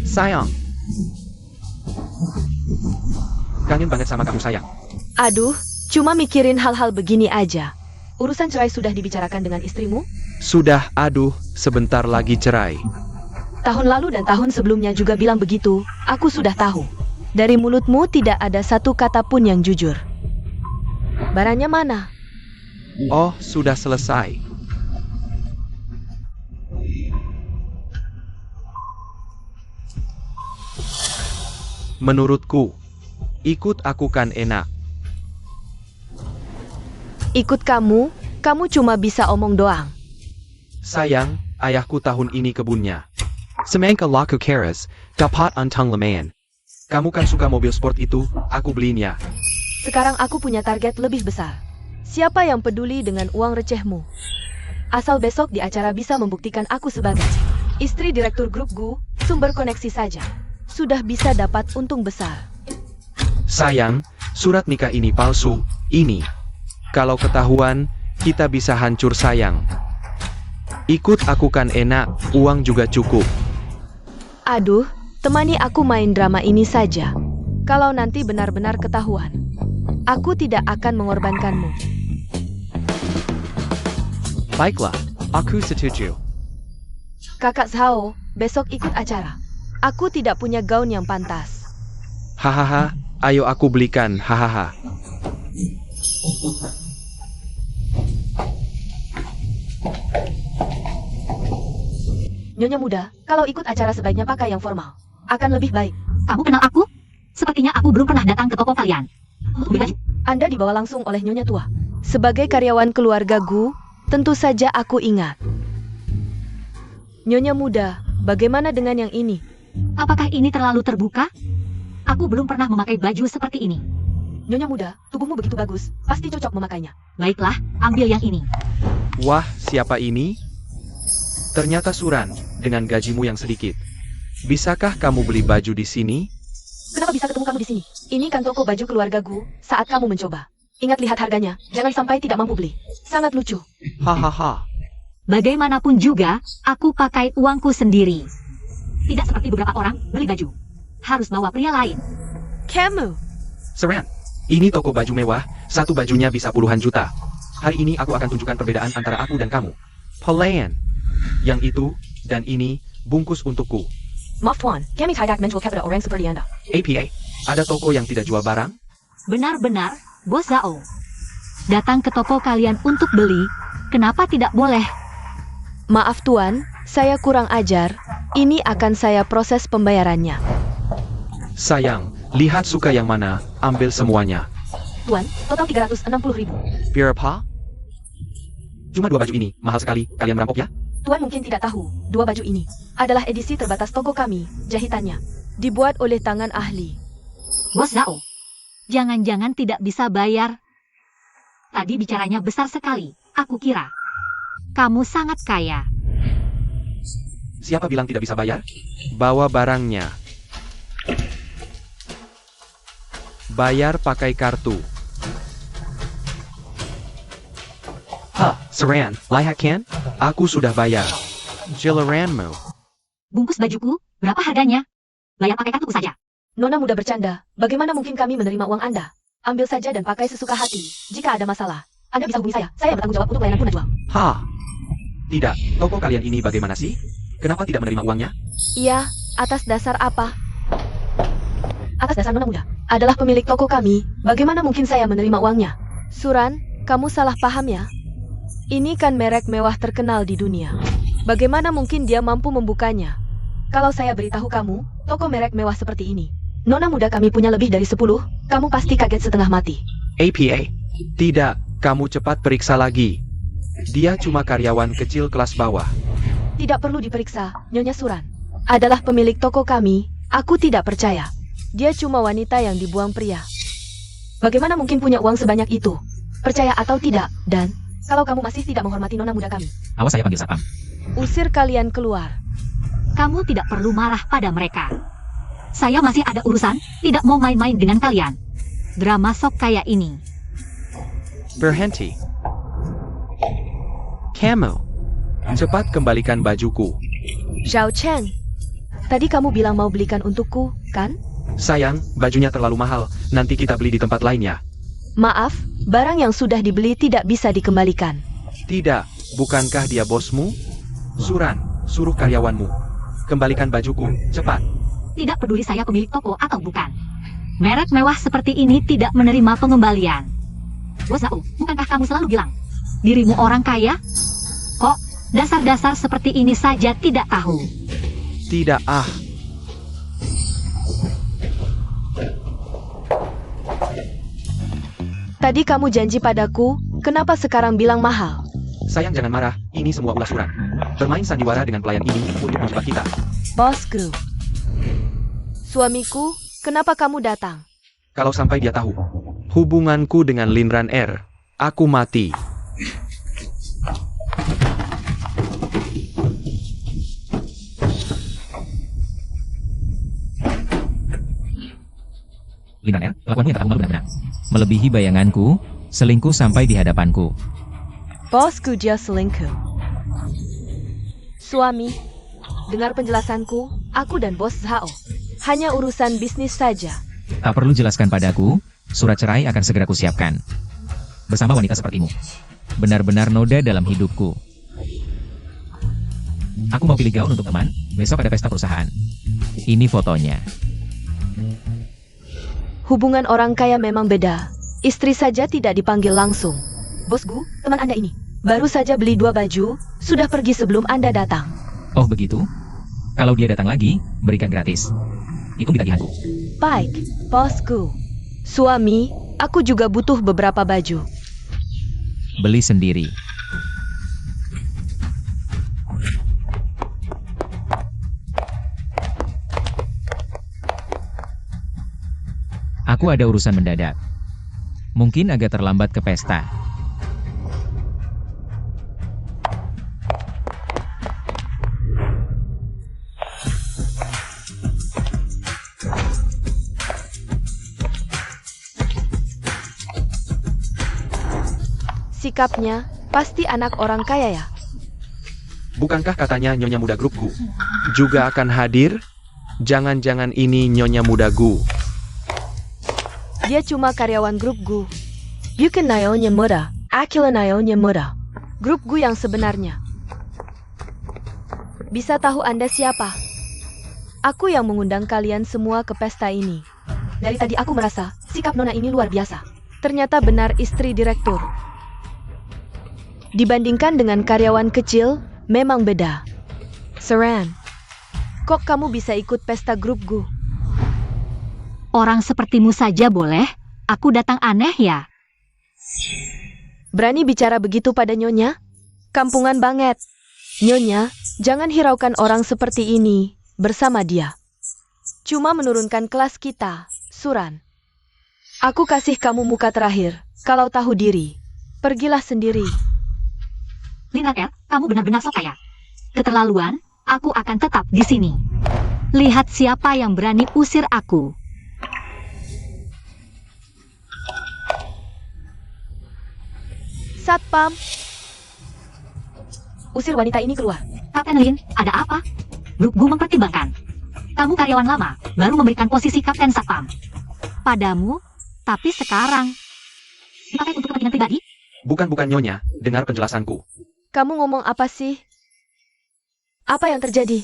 Sayang. Kangen banget sama kamu sayang. Aduh, cuma mikirin hal-hal begini aja. Urusan cerai sudah dibicarakan dengan istrimu? Sudah, aduh, sebentar lagi cerai. Tahun lalu dan tahun sebelumnya juga bilang begitu. Aku sudah tahu. Dari mulutmu tidak ada satu kata pun yang jujur. Barangnya mana? Oh, sudah selesai. Menurutku, ikut aku kan enak. Ikut kamu cuma bisa omong doang. Sayang, ayahku tahun ini kebunnya. Semangka laku keras, dapat untung lumayan. Kamu kan suka mobil sport itu, aku belinya. Sekarang aku punya target lebih besar. Siapa yang peduli dengan uang recehmu? Asal besok di acara bisa membuktikan aku sebagai istri direktur grup Gu, sumber koneksi saja. Sudah bisa dapat untung besar. Sayang, surat nikah ini palsu, ini. Kalau ketahuan, kita bisa hancur sayang. Ikut aku kan enak, uang juga cukup. Aduh, temani aku main drama ini saja. Kalau nanti benar-benar ketahuan, aku tidak akan mengorbankanmu. Baiklah, aku setuju. Kakak Zhao, besok ikut acara. Aku tidak punya gaun yang pantas. Hahaha, ayo aku belikan, hahaha. Nyonya muda, kalau ikut acara sebaiknya pakai yang formal. Akan lebih baik. Kamu kenal aku? Sepertinya aku belum pernah datang ke toko kalian. Untuk beli baju. Anda dibawa langsung oleh Nyonya tua. Sebagai karyawan keluarga Gu, tentu saja aku ingat. Nyonya muda, bagaimana dengan yang ini? Apakah ini terlalu terbuka? Aku belum pernah memakai baju seperti ini. Nyonya muda, tubuhmu begitu bagus, pasti cocok memakainya. Baiklah, ambil yang ini. Wah, siapa ini? Ternyata Suran, dengan gajimu yang sedikit. Bisakah kamu beli baju di sini? Kenapa bisa ketemu kamu di sini? Ini kan toko baju keluarga Gu, saat kamu mencoba. Ingat lihat harganya, jangan sampai tidak mampu beli. Sangat lucu. Hahaha. Bagaimanapun juga, aku pakai uangku sendiri. Tidak seperti beberapa orang beli baju. Harus bawa pria lain. Kamu. Suran, ini toko baju mewah, satu bajunya bisa puluhan juta. Hari ini aku akan tunjukkan perbedaan antara aku dan kamu. Pelayan. Yang itu, dan ini, bungkus untukku. Maaf tuan, kami tidak menjual kepada orang seperti Anda. APA, ada toko yang tidak jual barang? Benar-benar, Bos Zhao. Datang ke toko kalian untuk beli, kenapa tidak boleh? Maaf tuan, saya kurang ajar. Ini akan saya proses pembayarannya. Sayang, lihat suka yang mana, ambil semuanya. Tuan, total 360.000. Birapa? Cuma dua baju ini, mahal sekali, kalian merampok ya? Tuan mungkin tidak tahu, dua baju ini adalah edisi terbatas toko kami, jahitannya. Dibuat oleh tangan ahli. Bos Zhao, jangan-jangan tidak bisa bayar. Tadi bicaranya besar sekali, aku kira. Kamu sangat kaya. Siapa bilang tidak bisa bayar? Bawa barangnya. Bayar pakai kartu. Suran, Lihat kan? aku sudah bayar. Jilaranmu. Bungkus bajuku, berapa harganya? Bayar pakai kartuku saja. Nona muda bercanda, bagaimana mungkin kami menerima uang Anda? Ambil saja dan pakai sesuka hati. Jika ada masalah, Anda bisa hubungi saya bertanggung jawab untuk layanan punah jual. Tidak, toko kalian ini bagaimana sih? Kenapa tidak menerima uangnya? Iya, atas dasar apa? Atas dasar Nona muda adalah pemilik toko kami, bagaimana mungkin saya menerima uangnya? Suran, kamu salah paham ya? Ini kan merek mewah terkenal di dunia. Bagaimana mungkin dia mampu membukanya? Kalau saya beritahu kamu, toko merek mewah seperti ini. Nona muda kami punya lebih dari 10, kamu pasti kaget setengah mati. APA? Tidak, kamu cepat periksa lagi. Dia cuma karyawan kecil kelas bawah. Tidak perlu diperiksa, Nyonya Suran. Adalah pemilik toko kami, aku tidak percaya. Dia cuma wanita yang dibuang pria. Bagaimana mungkin punya uang sebanyak itu? Percaya atau tidak, dan kalau kamu masih tidak menghormati nona muda kami, Awas saya panggil satpam. usir kalian keluar. Kamu tidak perlu marah pada mereka. Saya masih ada urusan, tidak mau main-main dengan kalian. Drama sok kayak ini. Berhenti. Kamu. Cepat kembalikan bajuku. Zhao Chen, tadi kamu bilang mau belikan untukku, kan? Sayang, bajunya terlalu mahal. Nanti kita beli di tempat lainnya. Maaf, barang yang sudah dibeli tidak bisa dikembalikan. Tidak, bukankah dia bosmu? Suran, suruh karyawanmu. Kembalikan bajuku, cepat. Tidak peduli saya pemilik toko atau bukan. Merek mewah seperti ini tidak menerima pengembalian. Bos Zhao, bukankah kamu selalu bilang dirimu orang kaya? Kok dasar-dasar seperti ini saja tidak tahu? Tidak ah. Tadi kamu janji padaku, kenapa sekarang bilang mahal? Sayang jangan marah, ini semua ulah Suran. Bermain sandiwara dengan pelayan ini untuk menjebak kita. Bosku. Suamiku, kenapa kamu datang? Kalau sampai dia tahu hubunganku dengan Linran R, aku mati. Linran R, kelakuanmu yang tak malu benar-benar. Melebihi bayanganku, selingkuh sampai di hadapanku. Bosku dia selingkuh. Suami, dengar penjelasanku, aku dan Bos Zhao. Hanya urusan bisnis saja. Tak perlu jelaskan padaku, surat cerai akan segera kusiapkan. Bersama wanita sepertimu. Benar-benar noda dalam hidupku. Aku mau pilih gaun untuk teman, besok ada pesta perusahaan. Ini fotonya. Hubungan orang kaya memang beda. Istri saja tidak dipanggil langsung. Bosku, teman Anda ini, baru saja beli 2 baju, sudah pergi sebelum Anda datang. Oh begitu? Kalau dia datang lagi, berikan gratis. Itu tagihanku. Baik, bosku. Suami, aku juga butuh beberapa baju. Beli sendiri. Aku ada urusan mendadak. Mungkin agak terlambat ke pesta. Sikapnya, pasti anak orang kaya ya? Bukankah katanya Nyonya Muda grupku juga akan hadir? Jangan-jangan ini Nyonya Muda Gu. Dia cuma karyawan grup Gu. Bukan Nyonya Muda, Akila Nyonya Muda. Grup Gu yang sebenarnya. Bisa tahu Anda siapa? Aku yang mengundang kalian semua ke pesta ini. Dari tadi aku merasa, sikap Nona ini luar biasa. Ternyata benar istri direktur. Dibandingkan dengan karyawan kecil, memang beda. Suran, kok kamu bisa ikut pesta grup Gu? Orang sepertimu saja boleh? Aku datang aneh ya? Berani bicara begitu pada Nyonya? Kampungan banget. Nyonya, jangan hiraukan orang seperti ini bersama dia. Cuma menurunkan kelas kita, Suran. Aku kasih kamu muka terakhir, kalau tahu diri. Pergilah sendiri. Linran R, kamu benar-benar sok kaya. Keterlaluan, aku akan tetap di sini. Lihat siapa yang berani usir aku. Satpam. Usir wanita ini keluar. Kapten Lin, ada apa? Grup Gu mempertimbangkan. Kamu karyawan lama, baru memberikan posisi Kapten Satpam. Padamu, tapi sekarang. Dipakai untuk kepentingan pribadi? Bukan Nyonya, dengar penjelasanku. Kamu ngomong apa sih? Apa yang terjadi?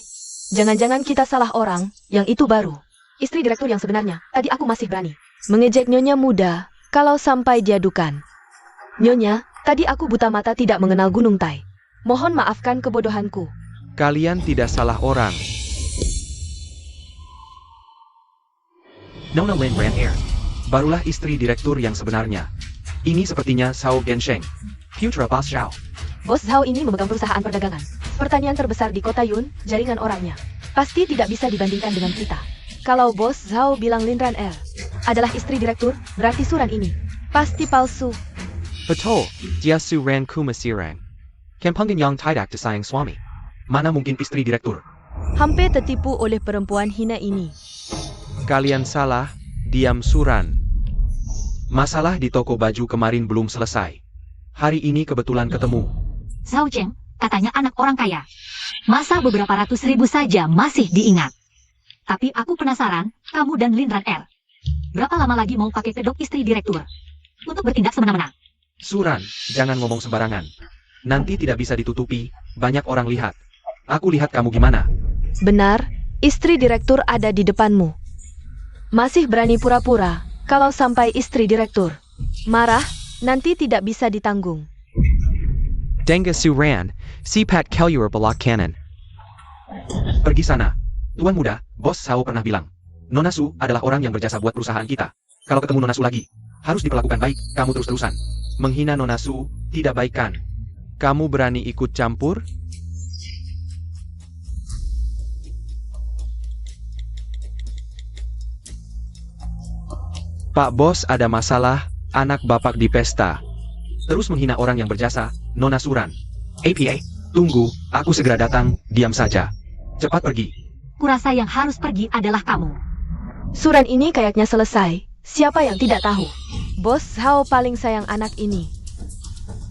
Jangan-jangan kita salah orang, yang itu baru. Istri direktur yang sebenarnya, tadi aku masih berani mengejek Nyonya Muda, kalau sampai diadukan. Nyonya, tadi aku buta mata tidak mengenal Gunung Tai. Mohon maafkan kebodohanku. Kalian tidak salah orang. Nona Linran R, barulah istri direktur yang sebenarnya. Ini sepertinya Zhao Gensheng, putra Bos Zhao. Bos Zhao ini memegang perusahaan perdagangan. Pertanian terbesar di kota Yun, jaringan orangnya. Pasti tidak bisa dibandingkan dengan kita. Kalau Bos Zhao bilang Linran R adalah istri direktur, berarti Suran ini pasti palsu. Betul, dia Suran Kumasirang. Kampungan yang tidak disayang suami. Mana mungkin istri direktur? Hampir tertipu oleh perempuan hina ini. Kalian salah, diam Suran. Masalah di toko baju kemarin belum selesai. Hari ini kebetulan ketemu. Zhao Cheng, katanya anak orang kaya. Masa beberapa ratus ribu saja masih diingat? Tapi aku penasaran, kamu dan Lin Ran Er. Berapa lama lagi mau pakai kedok istri direktur? Untuk bertindak semena-mena. Suran, jangan ngomong sembarangan. Nanti tidak bisa ditutupi, banyak orang lihat. Aku lihat kamu gimana. Benar, istri direktur ada di depanmu. Masih berani pura-pura, kalau sampai istri direktur marah, nanti tidak bisa ditanggung. Denga Suran, Sipat Kelur Balak Kanan. Pergi sana. Tuan muda, Bos Zhao pernah bilang, Nona Su adalah orang yang berjasa buat perusahaan kita. Kalau ketemu Nona Su lagi, harus diperlakukan baik, kamu terus-terusan. Menghina Nona Su, tidak baik kan? Kamu berani ikut campur? Pak Bos ada masalah, anak bapak di pesta. Terus menghina orang yang berjasa, Nona Suran. APA, tunggu, aku segera datang, diam saja. Cepat pergi. Kurasa yang harus pergi adalah kamu. Suran ini kayaknya selesai. Siapa yang tidak tahu? Bos Zhao paling sayang anak ini.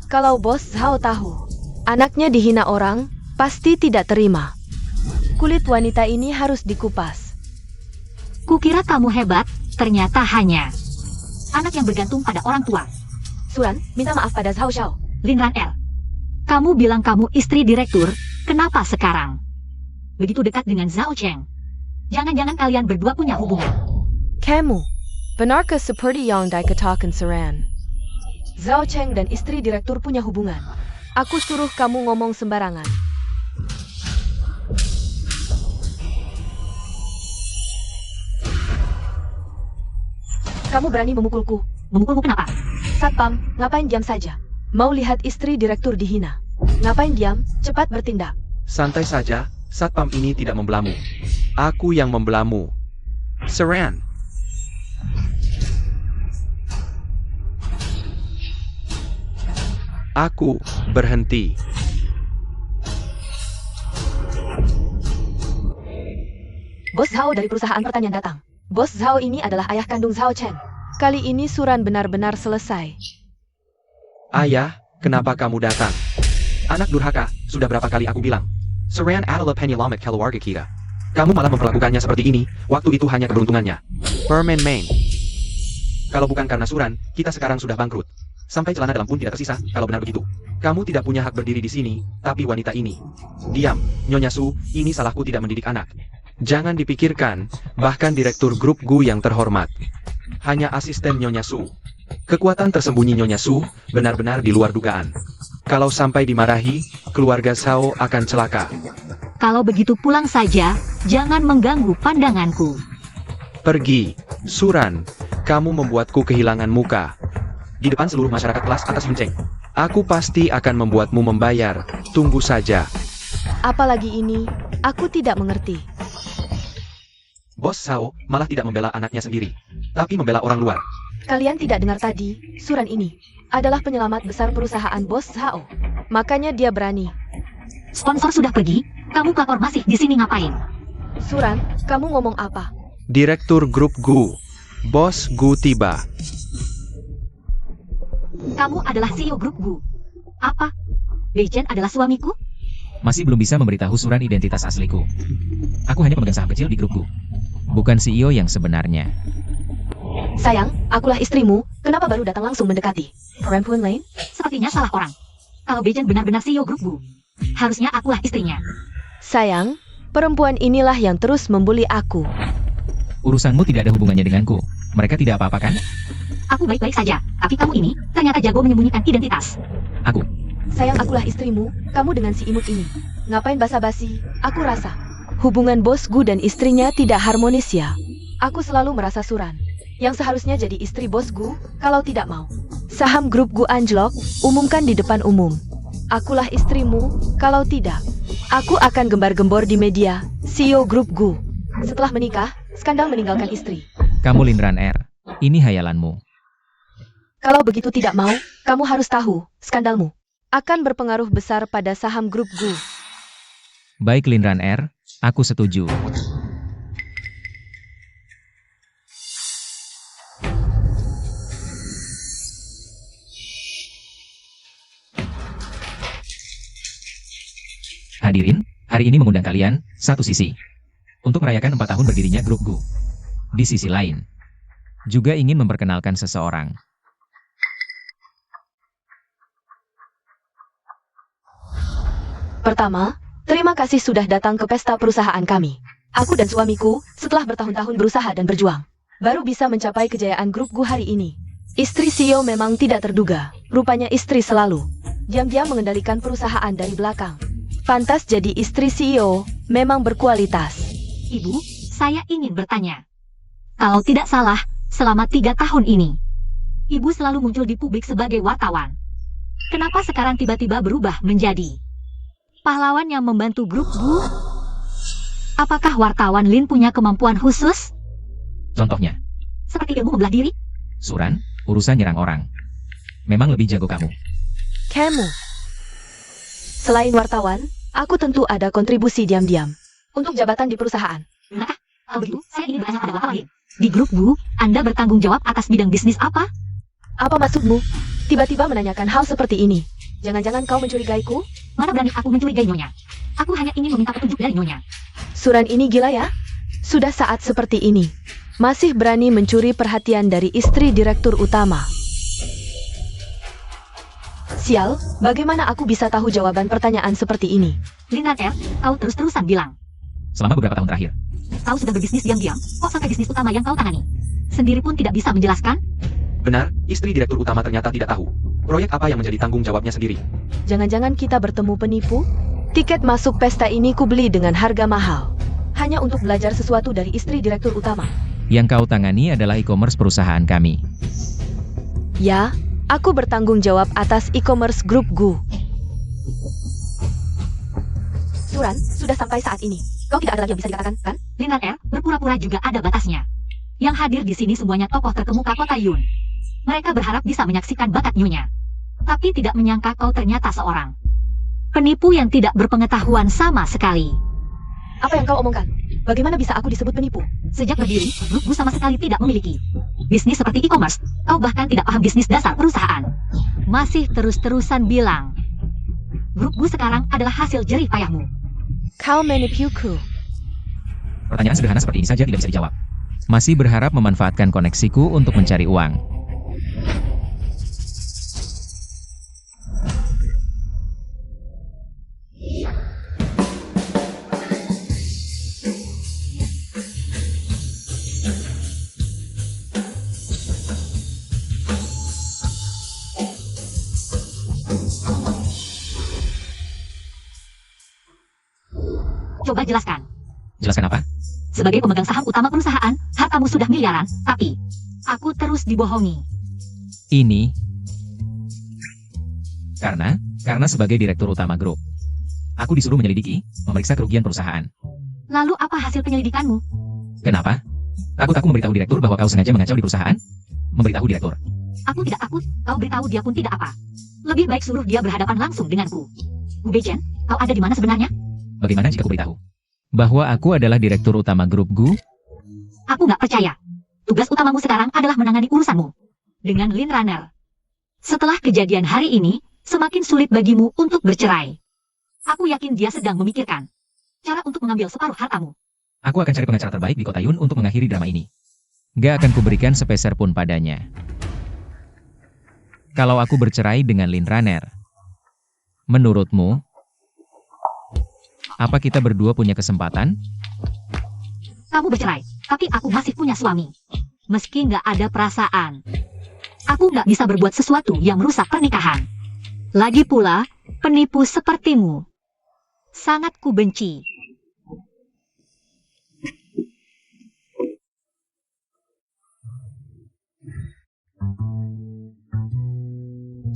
Kalau Bos Zhao tahu, anaknya dihina orang, pasti tidak terima. Kulit wanita ini harus dikupas. Kukira kamu hebat, ternyata hanya anak yang bergantung pada orang tua. Suran, minta maaf pada Zhao Xiao. Lin Ran Er, kamu bilang kamu istri direktur, kenapa sekarang begitu dekat dengan Zhao Cheng? Jangan-jangan kalian berdua punya hubungan? Kamu, benarkah seperti yang dikatakan Suran? Zhao Cheng dan istri direktur punya hubungan. Aku suruh kamu ngomong sembarangan. Kamu berani memukulku. Memukulmu kenapa? Satpam, ngapain diam saja? Mau lihat istri direktur dihina? Ngapain diam? Cepat bertindak. Santai saja, Satpam ini tidak membelamu. Aku yang membelamu. Suran. Aku berhenti. Bos Zhao dari perusahaan pertanian datang. Bos Zhao ini adalah ayah kandung Zhao Chen. Kali ini Suran benar-benar selesai. Ayah, kenapa kamu datang? Anak durhaka, sudah berapa kali aku bilang. Suran adalah penyelamat keluarga kita. Kamu malah memperlakukannya seperti ini, waktu itu hanya keberuntungannya. Berman Main. Kalau bukan karena Suran, kita sekarang sudah bangkrut. Sampai celana dalam pun tidak tersisa, kalau benar begitu. Kamu tidak punya hak berdiri di sini, tapi wanita ini. Diam, Nyonya Su, ini salahku tidak mendidik anak. Jangan dipikirkan, bahkan direktur grup GU yang terhormat. Hanya asisten Nyonya Su. Kekuatan tersembunyi Nyonya Su, benar-benar di luar dugaan. Kalau sampai dimarahi, keluarga Zhao akan celaka. Kalau begitu pulang saja, jangan mengganggu pandanganku. Pergi, Suran, kamu membuatku kehilangan muka. Di depan seluruh masyarakat kelas atas Yunceng. Aku pasti akan membuatmu membayar, tunggu saja. Apalagi ini, aku tidak mengerti. Bos Zhao malah tidak membela anaknya sendiri, tapi membela orang luar. Kalian tidak dengar tadi, Suran ini adalah penyelamat besar perusahaan Bos Zhao. Makanya dia berani. Sponsor sudah pergi, kamu pelakor masih di sini ngapain? Suran, kamu ngomong apa? Direktur grup GU, Bos GU tiba. Kamu adalah CEO grup GU. Apa? Beichen adalah suamiku? Masih belum bisa memberitahu Suran identitas asliku. Aku hanya pemegang saham kecil di grup GU. Bukan CEO yang sebenarnya. Sayang, akulah istrimu, kenapa baru datang langsung mendekati? Perempuan lain? Sepertinya salah orang. Kalau Beichen benar-benar CEO grup GU, harusnya akulah istrinya. Sayang, perempuan inilah yang terus membuli aku. Urusanmu tidak ada hubungannya denganku. Mereka tidak apa-apa kan? Aku baik-baik saja, tapi kamu ini ternyata jago menyembunyikan identitas. Aku. Sayang, akulah istrimu, kamu dengan si imut ini. Ngapain basa-basi? Aku rasa hubungan Bos GU dan istrinya tidak harmonis ya. Aku selalu merasa Suran yang seharusnya jadi istri Bos GU, kalau tidak mau saham grup GU anjlok, umumkan di depan umum. Akulah istrimu, kalau tidak, aku akan gembar-gembor di media, CEO grup GU. Setelah menikah, skandal meninggalkan istri. Kamu Lin Ran Er. Ini hayalanmu. Kalau begitu tidak mau, kamu harus tahu, skandalmu akan berpengaruh besar pada saham grup GU. Baik Lin Ran Er, aku setuju. Hadirin, hari ini mengundang kalian, satu sisi, untuk merayakan 4 tahun berdirinya grup Gu. Di sisi lain, juga ingin memperkenalkan seseorang. Pertama, terima kasih sudah datang ke pesta perusahaan kami. Aku dan suamiku, setelah bertahun-tahun berusaha dan berjuang, baru bisa mencapai kejayaan grup Gu hari ini. Istri CEO memang tidak terduga. Rupanya istri selalu diam-diam mengendalikan perusahaan dari belakang. Pantas jadi istri CEO, memang berkualitas. Ibu, saya ingin bertanya. Kalau tidak salah, selama 3 tahun ini, Ibu selalu muncul di publik sebagai wartawan. Kenapa sekarang tiba-tiba berubah menjadi pahlawan yang membantu grup Gu? Apakah wartawan Lin punya kemampuan khusus? Contohnya, Seperti ilmu membelah diri? Suran, urusan nyerang orang. Memang lebih jago kamu. Kamu. Selain wartawan, aku tentu ada kontribusi diam-diam untuk jabatan di perusahaan. Benarkah? Kalau begitu, saya ingin bertanya pada wartawan Lin. Di grup Gu, Anda bertanggung jawab atas bidang bisnis apa? Apa maksudmu? Tiba-tiba menanyakan hal seperti ini. Jangan-jangan kau mencurigaiku? Mana berani aku mencurigai Nyonya? Aku hanya ingin meminta petunjuk dari Nyonya. Suran ini gila ya? Sudah saat seperti ini, masih berani mencuri perhatian dari istri direktur utama. Sial, bagaimana aku bisa tahu jawaban pertanyaan seperti ini? Lin Raner, kau terus-terusan bilang. Selama beberapa tahun terakhir, Kau sudah berbisnis diam-diam, kok sampai bisnis utama yang kau tangani sendiri pun tidak bisa menjelaskan? Benar, istri direktur utama ternyata tidak tahu. Proyek apa yang menjadi tanggung jawabnya sendiri? Jangan-jangan kita bertemu penipu? Tiket masuk pesta ini kubeli dengan harga mahal. Hanya untuk belajar sesuatu dari istri direktur utama. yang kau tangani adalah e-commerce perusahaan kami. Ya, aku bertanggung jawab atas e-commerce grup Gu. Suran, sudah sampai saat ini. Kau tidak ada lagi yang bisa dikatakan, kan? Lin R, berpura-pura juga ada batasnya. Yang hadir di sini semuanya tokoh terkemuka kota Yun. Mereka berharap bisa menyaksikan bakat Nyonya. Tapi tidak menyangka kau ternyata seorang penipu yang tidak berpengetahuan sama sekali. Apa yang kau omongkan? Bagaimana bisa aku disebut penipu? Sejak berdiri, grup Gu sama sekali tidak memiliki bisnis seperti e-commerce. Kau bahkan tidak paham bisnis dasar perusahaan. Masih terus-terusan bilang, grup Gu sekarang adalah hasil jerih payahmu. Kau menipuku. Pertanyaan sederhana seperti ini saja tidak bisa dijawab. Masih berharap memanfaatkan koneksiku untuk mencari uang. Coba jelaskan. Jelaskan apa? Sebagai pemegang saham utama perusahaan, hartamu sudah miliaran, tapi aku terus dibohongi. Ini karena sebagai direktur utama grup, aku disuruh menyelidiki, memeriksa kerugian perusahaan. Lalu apa hasil penyelidikanmu? Kenapa? Takut aku memberitahu direktur bahwa kau sengaja mengacau di perusahaan? Memberitahu direktur. Aku tidak takut, kau beritahu dia pun tidak apa. Lebih baik suruh dia berhadapan langsung denganku. Gu Beichen, kau ada di mana sebenarnya? Bagaimana jika aku beritahu bahwa aku adalah direktur utama grup Gu? Aku nggak percaya. Tugas utamamu sekarang adalah menangani urusanmu dengan Lin Runner. Setelah kejadian hari ini, semakin sulit bagimu untuk bercerai. Aku yakin dia sedang memikirkan cara untuk mengambil separuh hartamu. Aku akan cari pengacara terbaik di kota Yun untuk mengakhiri drama ini. Gak akan kuberikan sepeser pun padanya. Kalau aku bercerai dengan Lin Runner, menurutmu, apa kita berdua punya kesempatan? Kamu bercerai, tapi aku masih punya suami. Meski nggak ada perasaan, aku nggak bisa berbuat sesuatu yang merusak pernikahan. Lagi pula, penipu sepertimu sangat kubenci.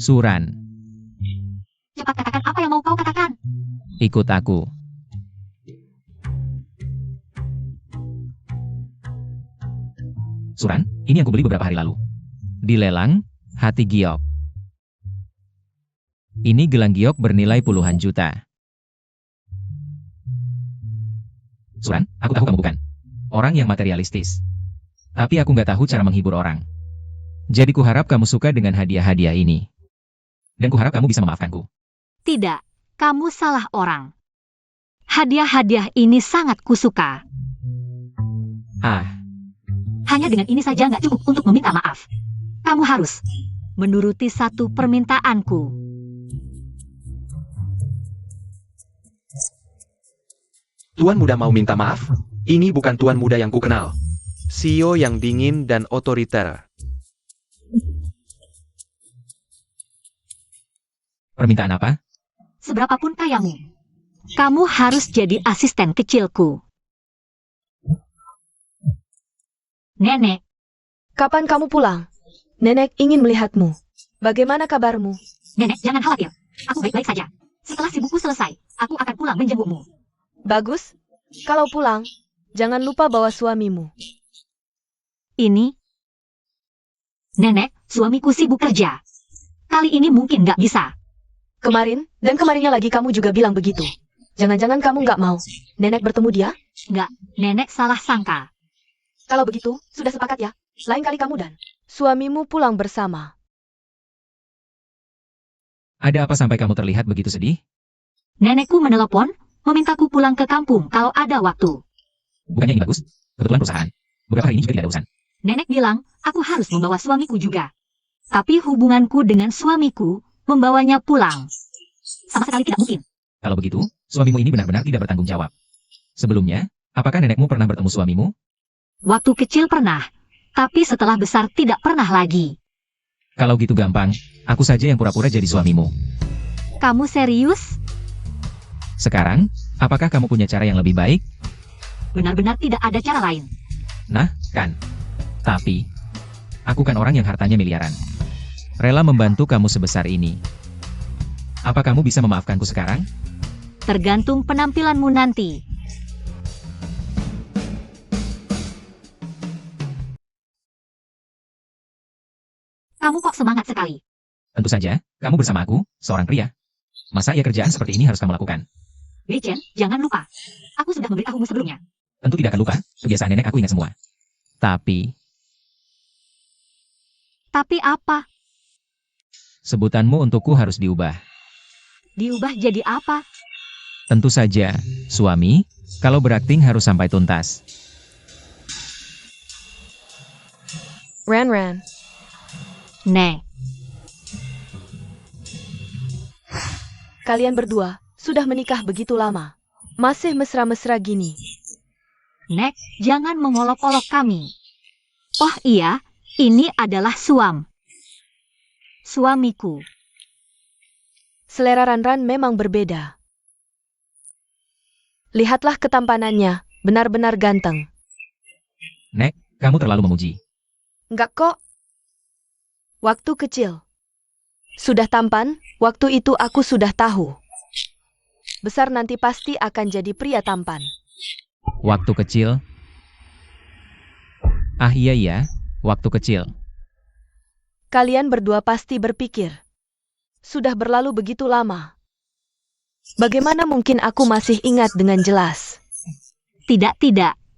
Suran, Cepat katakan apa yang mau kau katakan. ikut aku. Suran, ini yang kubeli beberapa hari lalu. Dilelang, hati giok. Ini gelang giok bernilai puluhan juta. Suran, aku tahu kamu bukan orang yang materialistis. Tapi aku nggak tahu cara menghibur orang. Jadi kuharap kamu suka dengan hadiah-hadiah ini. Dan kuharap kamu bisa memaafkanku. Tidak, kamu salah orang. Hadiah-hadiah ini sangat kusuka. Ah, Hanya dengan ini saja nggak cukup untuk meminta maaf. Kamu harus menuruti satu permintaanku. Tuan muda mau minta maaf? Ini bukan tuan muda yang kukenal. CEO yang dingin dan otoriter. permintaan apa? Seberapapun kayamu, kamu harus jadi asisten kecilku. Nenek, Kapan kamu pulang? Nenek ingin melihatmu. Bagaimana kabarmu? nenek jangan khawatir. Aku baik-baik saja. Setelah sibukku selesai, aku akan pulang menjengukmu. Bagus. Kalau pulang, jangan lupa bawa suamimu. Ini, nenek, suamiku sibuk kerja. Kali ini mungkin nggak bisa. Kemarin, dan kemarinnya lagi kamu juga bilang begitu. Jangan-jangan kamu nggak mau. Nenek bertemu dia? Nggak, nenek salah sangka. Kalau begitu, sudah sepakat ya. Lain kali kamu dan suamimu pulang bersama. Ada apa sampai kamu terlihat begitu sedih? Nenekku menelepon, memintaku pulang ke kampung kalau ada waktu. Bukannya ini bagus? Kebetulan perusahaan. Beberapa hari ini juga tidak ada urusan. Nenek bilang, aku harus membawa suamiku juga. Tapi hubunganku dengan suamiku membawanya pulang. Sama sekali tidak mungkin. Kalau begitu, suamimu ini benar-benar tidak bertanggung jawab. Sebelumnya, apakah nenekmu pernah bertemu suamimu? Waktu kecil pernah, tapi setelah besar tidak pernah lagi. Kalau gitu gampang, aku saja yang pura-pura jadi suamimu. Kamu serius? Sekarang, apakah kamu punya cara yang lebih baik? Benar-benar tidak ada cara lain. Nah, kan. Tapi, aku kan orang yang hartanya miliaran. Rela membantu kamu sebesar ini. Apa kamu bisa memaafkanku sekarang? Tergantung penampilanmu nanti. Kamu kok semangat sekali? Tentu saja, kamu bersama aku, seorang pria. Masa ya kerjaan seperti ini harus kamu lakukan? Beichen, jangan lupa. Aku sudah memberitahumu sebelumnya. Tentu tidak akan lupa, kebiasaan nenek aku ingat semua. Tapi, Tapi apa? sebutanmu untukku harus diubah. Diubah jadi apa? Tentu saja, suami, kalau berakting harus sampai tuntas. Ran. Nek, Kalian berdua sudah menikah begitu lama. Masih mesra-mesra gini. Nek, jangan mengolok-olok kami. Oh iya, ini adalah suamiku. Selera Ran memang berbeda. Lihatlah ketampanannya, benar-benar ganteng. Nek, kamu terlalu memuji. Enggak kok. Waktu kecil. Sudah tampan, waktu itu aku sudah tahu. Besar nanti pasti akan jadi pria tampan. Waktu kecil. Ah iya, waktu kecil. Kalian berdua pasti berpikir. Sudah berlalu begitu lama. Bagaimana mungkin aku masih ingat dengan jelas? Tidak,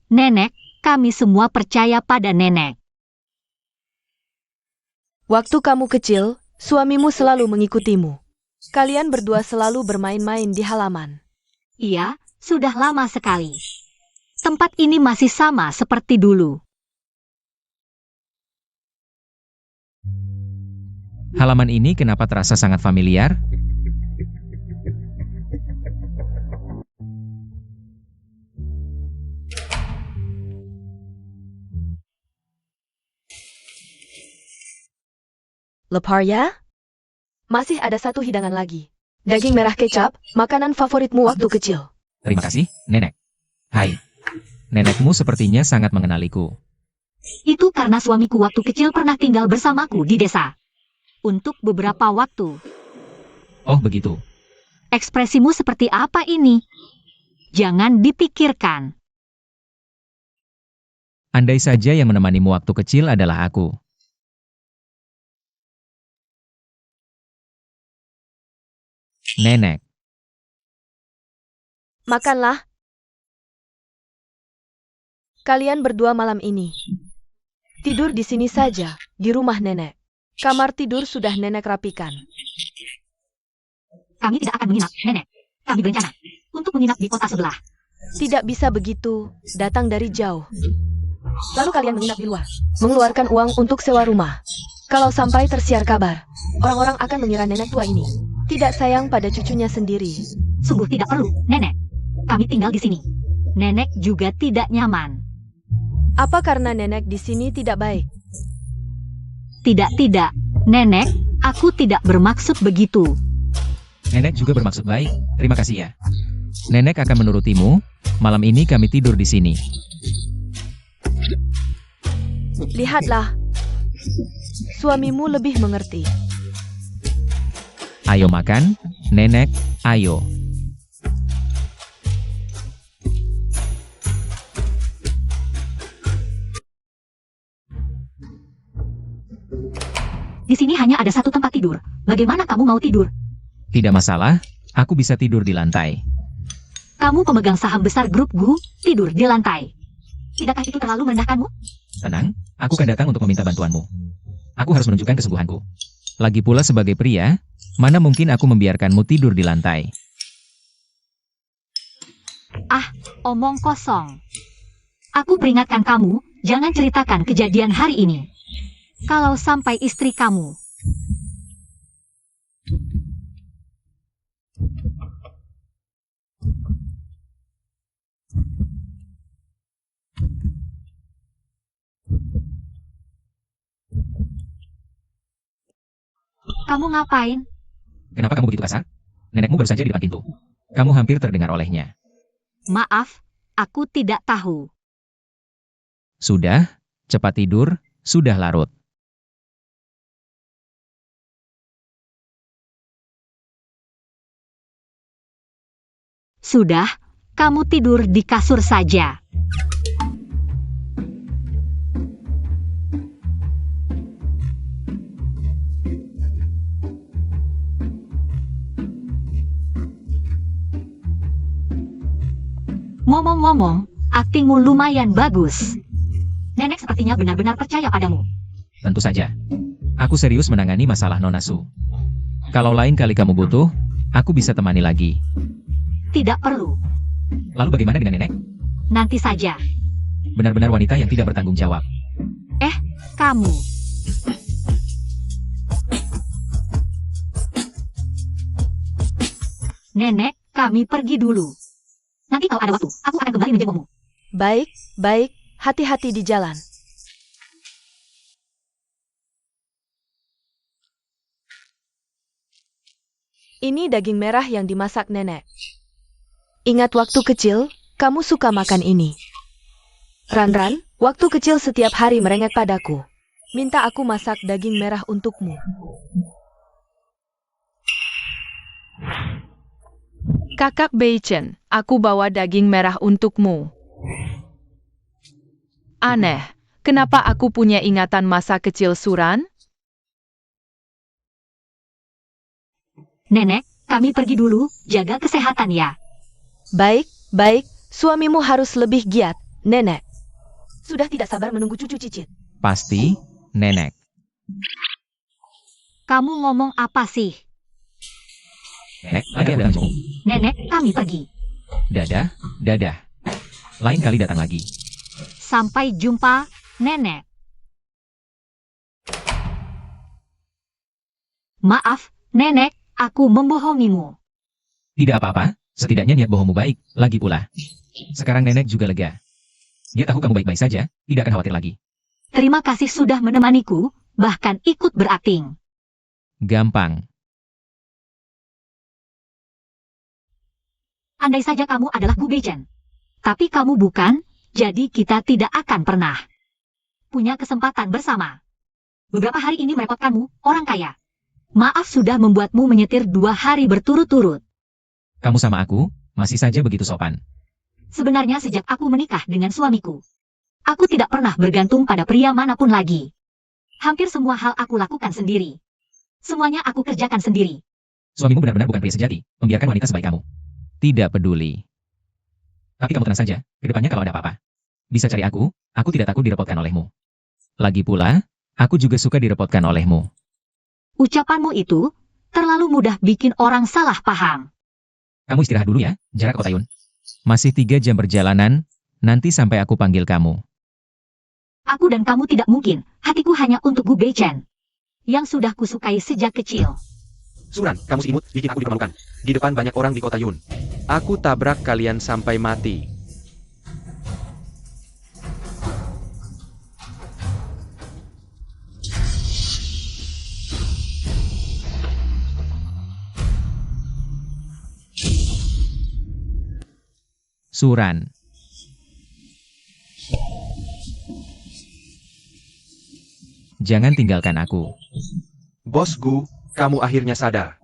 Nenek, kami semua percaya pada nenek. Waktu kamu kecil, suamimu selalu mengikutimu. Kalian berdua selalu bermain-main di halaman. Iya, sudah lama sekali. Tempat ini masih sama seperti dulu. Halaman ini kenapa terasa sangat familiar? Lapar ya? Masih ada satu hidangan lagi. Daging merah kecap, makanan favoritmu waktu kecil. Terima kasih, Nenek. Hai. Nenekmu sepertinya sangat mengenaliku. Itu karena suamiku waktu kecil pernah tinggal bersamaku di desa. Untuk beberapa waktu. Oh begitu. Ekspresimu seperti apa ini? Jangan dipikirkan. Andai saja yang menemanimu waktu kecil adalah aku. Nenek. Makanlah. Kalian berdua malam ini. Tidur di sini saja, di rumah nenek. Kamar tidur sudah nenek rapikan. Kami tidak akan menginap, nenek. kami berencana untuk menginap di kota sebelah. Tidak bisa begitu, datang dari jauh. Lalu kalian menginap di luar, mengeluarkan uang untuk sewa rumah. Kalau sampai tersiar kabar, orang-orang akan mengira nenek tua ini tidak sayang pada cucunya sendiri. Sungguh tidak perlu, Nenek. Kami tinggal di sini. Nenek juga tidak nyaman. Apa karena nenek di sini tidak baik? Tidak, Nenek, aku tidak bermaksud begitu. Nenek juga bermaksud baik. Terima kasih ya. Nenek akan menurutimu. Malam ini kami tidur di sini. Lihatlah, suamimu lebih mengerti. Ayo makan, Nenek, ayo. Di sini hanya ada satu tempat tidur. Bagaimana kamu mau tidur? Tidak masalah, aku bisa tidur di lantai. Kamu pemegang saham besar grup GU, tidur di lantai. Tidakkah itu terlalu merendahkanmu? Tenang, aku akan datang untuk meminta bantuanmu. Aku harus menunjukkan kesungguhanku. Lagi pula sebagai pria, mana mungkin aku membiarkanmu tidur di lantai. Omong kosong. Aku peringatkan kamu, jangan ceritakan kejadian hari ini. Kalau sampai istri kamu kamu ngapain? Kenapa kamu begitu kasar? Nenekmu baru saja di depan pintu. Kamu hampir terdengar olehnya. Maaf, aku tidak tahu. Sudah, cepat tidur, sudah larut. Sudah, kamu tidur di kasur saja. Ngomong-ngomong, aktingmu lumayan bagus. Nenek sepertinya benar-benar percaya padamu. Tentu saja. Aku serius menangani masalah Nona Su. Kalau lain kali kamu butuh, aku bisa temani lagi. Tidak perlu. Lalu bagaimana dengan nenek? Nanti saja. Benar-benar wanita yang tidak bertanggung jawab. Kamu. Nenek, kami pergi dulu. Nanti kalau ada waktu, aku akan kembali menjengukmu. Baik, hati-hati di jalan. Ini daging merah yang dimasak nenek. Ingat waktu kecil, kamu suka makan ini. Ran, waktu kecil setiap hari merengek padaku. Minta aku masak daging merah untukmu. Kakak Beichen, aku bawa daging merah untukmu. Aneh, kenapa aku punya ingatan masa kecil Suran? Nenek, kami pergi dulu, jaga kesehatan ya. Baik, suamimu harus lebih giat, nenek. Sudah tidak sabar menunggu cucu cicit. Pasti, Nenek. Kamu ngomong apa sih? Nenek, lagi ada kamu. Nenek, kami pergi. Dadah. Lain kali datang lagi. Sampai jumpa, Nenek. Maaf, Nenek, aku membohongimu. Tidak apa-apa, setidaknya niat bohongmu baik, lagi pula. Sekarang Nenek juga lega. Dia tahu kamu baik-baik saja, tidak akan khawatir lagi. Terima kasih sudah menemaniku, bahkan ikut berakting. Gampang. Andai saja kamu adalah Gu Beichen. Tapi kamu bukan, jadi kita tidak akan pernah punya kesempatan bersama. Beberapa hari ini merepotkanmu, orang kaya. Maaf sudah membuatmu menyetir 2 hari berturut-turut. Kamu sama aku, masih saja begitu sopan. Sebenarnya sejak aku menikah dengan suamiku, aku tidak pernah bergantung pada pria manapun lagi. Hampir semua hal aku lakukan sendiri. Semuanya aku kerjakan sendiri. Suamimu benar-benar bukan pria sejati, membiarkan wanita sebaik kamu. Tidak peduli. Tapi kamu tenang saja, kedepannya kalau ada apa-apa, bisa cari aku tidak takut direpotkan olehmu. Lagi pula, aku juga suka direpotkan olehmu. Ucapanmu itu terlalu mudah bikin orang salah paham. Kamu istirahat dulu ya, jarak Otayun. Masih 3 jam perjalanan, nanti sampai aku panggil kamu. Aku dan kamu tidak mungkin. Hatiku hanya untuk Gu Beichen, yang sudah kusukai sejak kecil. Suran, kamu si imut, bikin aku dipermalukan. Di depan banyak orang di kota Yun. Aku tabrak kalian sampai mati. Suran. Jangan tinggalkan aku. Bos Gu, kamu akhirnya sadar.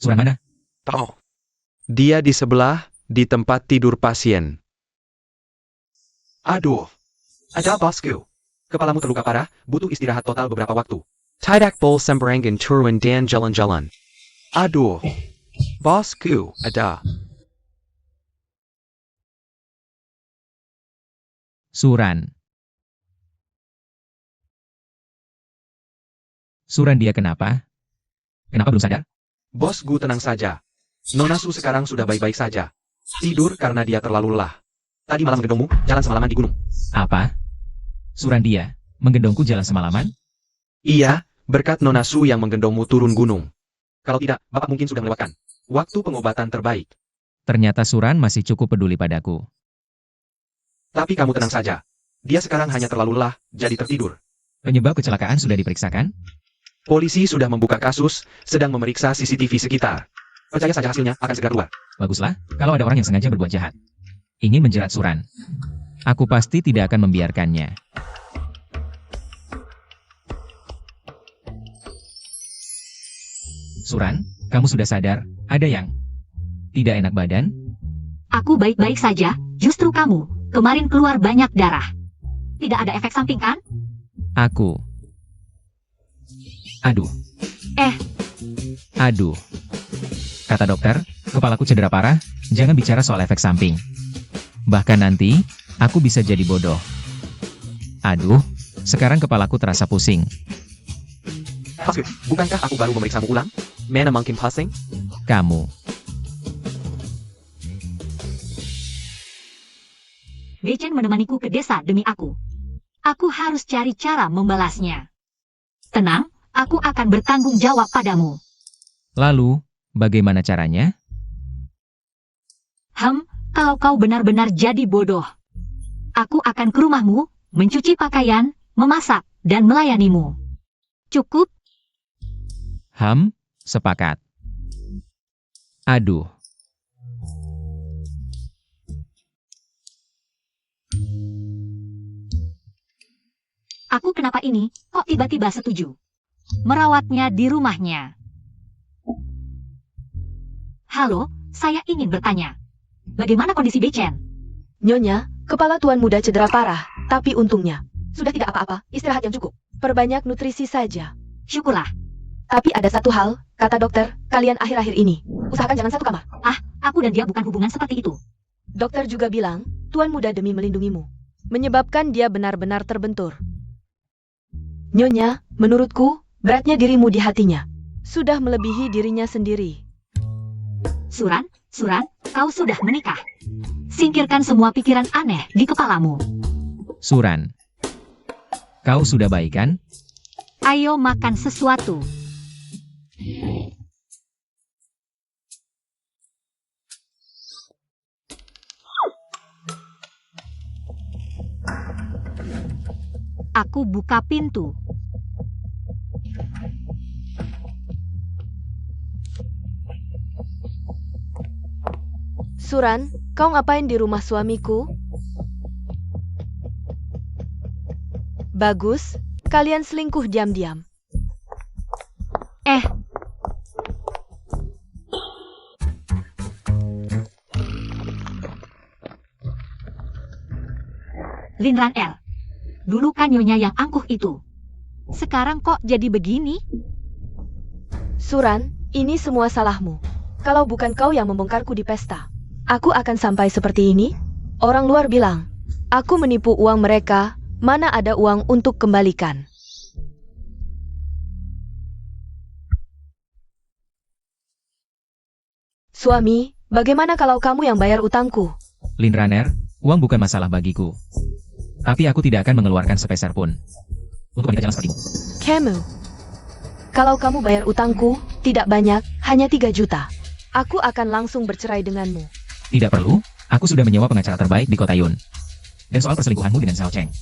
Suran mana? Tahu. Dia di sebelah, di tempat tidur pasien. Aduh. Ada bosku. Kepalamu terluka parah, butuh istirahat total beberapa waktu. Tidak bol sembarangan turun dan jalan-jalan. Aduh. Bosku, ada. Suran. Suran dia kenapa? Kenapa belum sadar? Bos Gu tenang saja. Nona Su sekarang sudah baik-baik saja. Tidur karena dia terlalu lelah. Tadi malam menggendongmu, jalan semalaman di gunung. Apa? Suran dia, menggendongku jalan semalaman? Iya, berkat Nona Su yang menggendongmu turun gunung. Kalau tidak, Bapak mungkin sudah melewatkan waktu pengobatan terbaik. Ternyata Suran masih cukup peduli padaku. Tapi kamu tenang saja. Dia sekarang hanya terlalu lelah, jadi tertidur. Penyebab kecelakaan sudah diperiksakan? Polisi sudah membuka kasus, sedang memeriksa CCTV sekitar. Percaya saja hasilnya akan segera keluar. Baguslah, kalau ada orang yang sengaja berbuat jahat. Ingin menjerat Suran. Aku pasti tidak akan membiarkannya. Suran, kamu sudah sadar, ada yang tidak enak badan? Aku baik-baik saja, justru kamu. Kemarin keluar banyak darah. Tidak ada efek samping kan? Aku. Aduh. Aduh. Kata dokter, kepalaku cedera parah, jangan bicara soal efek samping. Bahkan nanti, aku bisa jadi bodoh. Aduh, sekarang kepalaku terasa pusing. Bosku, bukankah aku baru memeriksamu ulang? Mana mungkin pusing? Kamu. Beichen menemaniku ke desa demi aku. Aku harus cari cara membalasnya. Tenang, aku akan bertanggung jawab padamu. Lalu, bagaimana caranya? Kalau kau benar-benar jadi bodoh, aku akan ke rumahmu, mencuci pakaian, memasak, dan melayanimu. Cukup? Sepakat. Aduh. Aku kenapa ini, kok tiba-tiba setuju? Merawatnya di rumahnya. Halo, saya ingin bertanya. Bagaimana kondisi Beichen? Nyonya, kepala tuan muda cedera parah, tapi untungnya sudah tidak apa-apa, istirahat yang cukup. Perbanyak nutrisi saja. Syukurlah. Tapi ada satu hal, kata dokter, kalian akhir-akhir ini, usahakan jangan satu kamar. Aku dan dia bukan hubungan seperti itu. Dokter juga bilang, tuan muda demi melindungimu, menyebabkan dia benar-benar terbentur. Nyonya, menurutku, beratnya dirimu di hatinya sudah melebihi dirinya sendiri. Suran, kau sudah menikah. Singkirkan semua pikiran aneh di kepalamu. Suran. Kau sudah baik kan? Ayo makan sesuatu. Aku buka pintu. Suran, kau ngapain di rumah suamiku? Bagus, kalian selingkuh diam-diam. Linran L. Dulu kan nyonya yang angkuh itu. Sekarang kok jadi begini? Suran, ini semua salahmu. Kalau bukan kau yang membongkarku di pesta, aku akan sampai seperti ini? Orang luar bilang, aku menipu uang mereka, mana ada uang untuk kembalikan. Suami, Bagaimana kalau kamu yang bayar utangku? Lin Runner, uang bukan masalah bagiku. Tapi aku tidak akan mengeluarkan sepeser pun untuk wanita jalan sepertimu. Kamu. Kalau kamu bayar utangku, tidak banyak, hanya 3 juta. Aku akan langsung bercerai denganmu. Tidak perlu, aku sudah menyewa pengacara terbaik di kota Yun. Dan soal perselingkuhanmu dengan Zhao Cheng,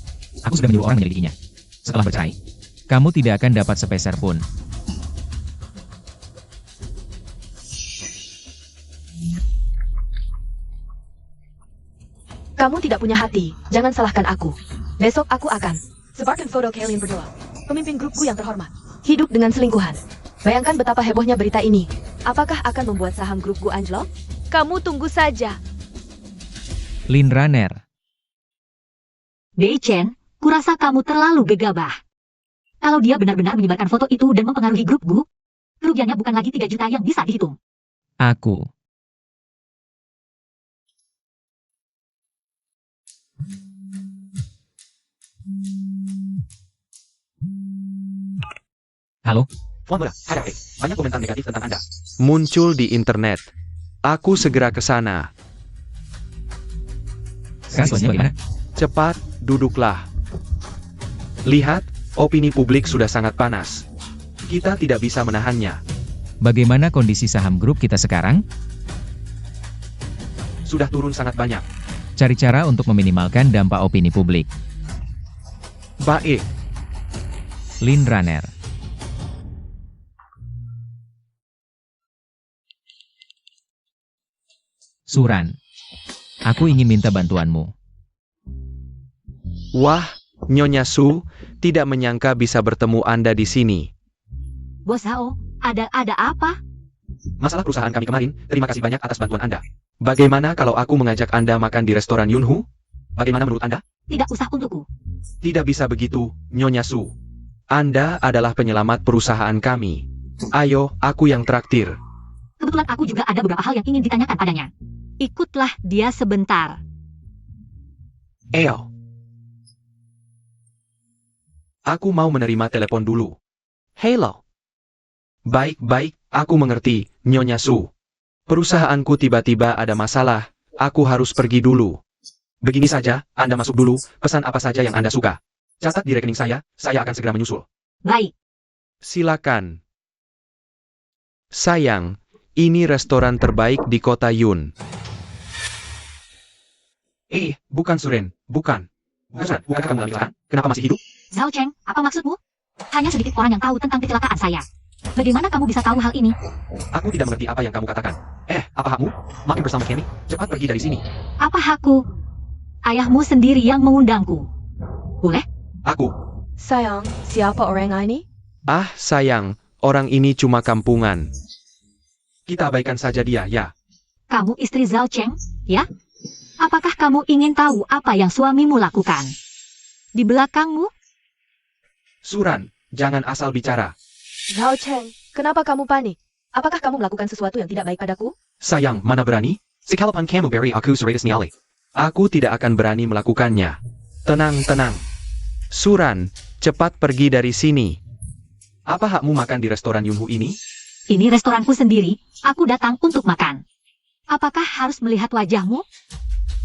aku sudah menyuruh orang menyelidikinya. Setelah bercerai, kamu tidak akan dapat sepeser pun. Kamu tidak punya hati, jangan salahkan aku. Besok aku akan sebarkan foto kalian berdua. Pemimpin grupku yang terhormat, hidup dengan selingkuhan. Bayangkan betapa hebohnya berita ini. Apakah akan membuat saham grupku anjlok? Kamu tunggu saja. Lin Runner, Bei Chen, kurasa kamu terlalu gegabah. Kalau dia benar-benar menyebarkan foto itu dan mempengaruhi grupku, kerugiannya bukan lagi 3 juta yang bisa dihitung. aku. Halo, Tuan Muda, hadapi. Banyak komentar negatif tentang Anda. Muncul di internet. Aku segera ke sana. sekarang situasinya bagaimana? Cepat, duduklah. Lihat, opini publik sudah sangat panas. Kita tidak bisa menahannya. Bagaimana kondisi saham grup kita sekarang? Sudah turun sangat banyak. Cari cara untuk meminimalkan dampak opini publik. Baik, Lin Runner, Suran, aku ingin minta bantuanmu. wah, Nyonya Su, tidak menyangka bisa bertemu Anda di sini. Bos Zhao, ada apa? Masalah perusahaan kami kemarin, terima kasih banyak atas bantuan Anda. Bagaimana kalau aku mengajak Anda makan di restoran Yunhu? Bagaimana menurut Anda? Tidak usah untukku. Tidak bisa begitu, Nyonya Su. Anda adalah penyelamat perusahaan kami. Ayo, aku yang traktir. Kebetulan aku juga ada beberapa hal yang ingin ditanyakan padanya. Ikutlah dia sebentar. Eo. Aku mau menerima telepon dulu. Hello. Baik-baik, aku mengerti, Nyonya Su. Perusahaanku tiba-tiba ada masalah, aku harus pergi dulu. Begini saja, Anda masuk dulu, pesan apa saja yang Anda suka. Catat di rekening saya akan segera menyusul. Baik, Silakan. Sayang, ini restoran terbaik di kota Yun. Bukan Suren, bukan. Bukankah kamu mengalami kecelakaan? Kenapa masih hidup? Zhao Cheng, apa maksudmu? Hanya sedikit orang yang tahu tentang kecelakaan saya. Bagaimana kamu bisa tahu hal ini? Aku tidak mengerti apa yang kamu katakan. Apa hakmu? Makin bersama Kenny, cepat pergi dari sini. Apa hakku? Ayahmu sendiri yang mengundangku. Boleh? Aku. Sayang, siapa orang ini? Ah, sayang, orang ini cuma kampungan. Kita abaikan saja dia, ya. Kamu istri Zhao Cheng, ya? Apakah kamu ingin tahu apa yang suamimu lakukan? Di belakangmu? Suran, jangan asal bicara. Zhao Cheng, kenapa kamu panik? Apakah kamu melakukan sesuatu yang tidak baik padaku? Sayang, mana berani? Sekalapan kamu beri aku seratus nyali. Aku tidak akan berani melakukannya. Tenang, tenang. Suran, cepat pergi dari sini. Apa hakmu makan di restoran Yunhu ini? Ini restoranku sendiri, aku datang untuk makan. Apakah harus melihat wajahmu?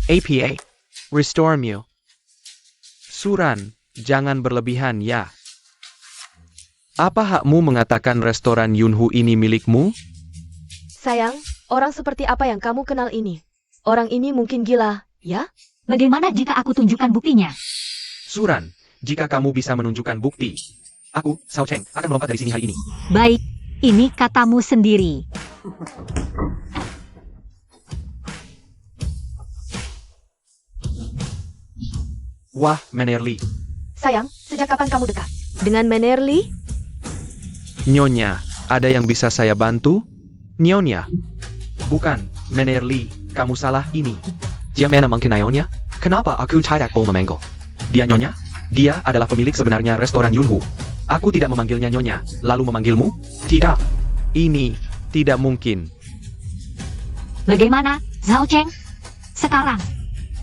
APA. Restore Mew. Suran, jangan berlebihan ya. Apa hakmu mengatakan restoran Yunhu ini milikmu? Sayang, orang seperti apa yang kamu kenal ini? Orang ini mungkin gila, ya? Bagaimana jika aku tunjukkan buktinya? Suran, jika kamu bisa menunjukkan bukti, aku, Zhao Cheng, akan melompat dari sini hari ini. Baik, ini katamu sendiri. Wah, Menerli. Sayang, sejak kapan kamu dekat? Dengan Menerli? Nyonya, ada yang bisa saya bantu? Nyonya. Bukan, Menerli, kamu salah ini. Dia mana mungkin Nyonya? Kenapa aku tidak boleh memanggil? Dia Nyonya? Dia adalah pemilik sebenarnya restoran Yunhu. Aku tidak memanggilnya Nyonya, lalu memanggilmu? Tidak. Ini tidak mungkin. Bagaimana, Zhao Cheng? Sekarang,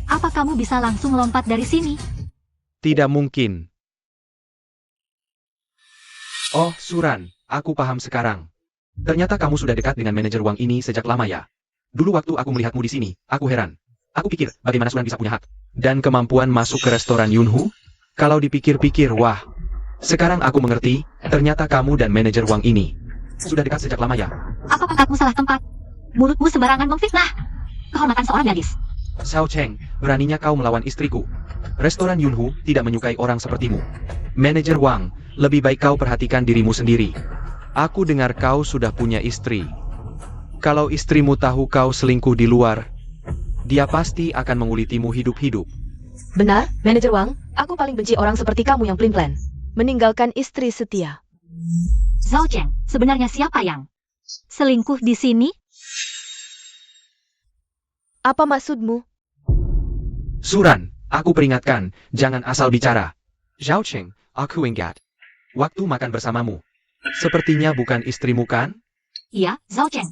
apa kamu bisa langsung lompat dari sini? Tidak mungkin. Oh, Suran, aku paham sekarang. Ternyata kamu sudah dekat dengan manajer uang ini sejak lama ya. Dulu waktu aku melihatmu di sini, aku heran. Aku pikir, bagaimana Suran bisa punya hak dan kemampuan masuk ke restoran Yunhu? Kalau dipikir-pikir, wah. Sekarang aku mengerti, ternyata kamu dan manajer Wang ini sudah dekat sejak lama ya. Apa pangkatmu salah tempat? Mulutmu sembarangan memfitnah. Kehormatan seorang gadis. Xiao Cheng, beraninya kau melawan istriku. Restoran Yunhu tidak menyukai orang sepertimu. Manajer Wang, lebih baik kau perhatikan dirimu sendiri. Aku dengar kau sudah punya istri. Kalau istrimu tahu kau selingkuh di luar, dia pasti akan mengulitimu hidup-hidup. Benar, manajer Wang, aku paling benci orang seperti kamu yang pelin-pelan. Meninggalkan istri setia. Zhao Cheng, sebenarnya siapa yang selingkuh di sini? Apa maksudmu? Suran, aku peringatkan, jangan asal bicara. Zhao Cheng, aku ingat. Waktu makan bersamamu. Sepertinya bukan istrimu kan? Iya, Zhao Cheng.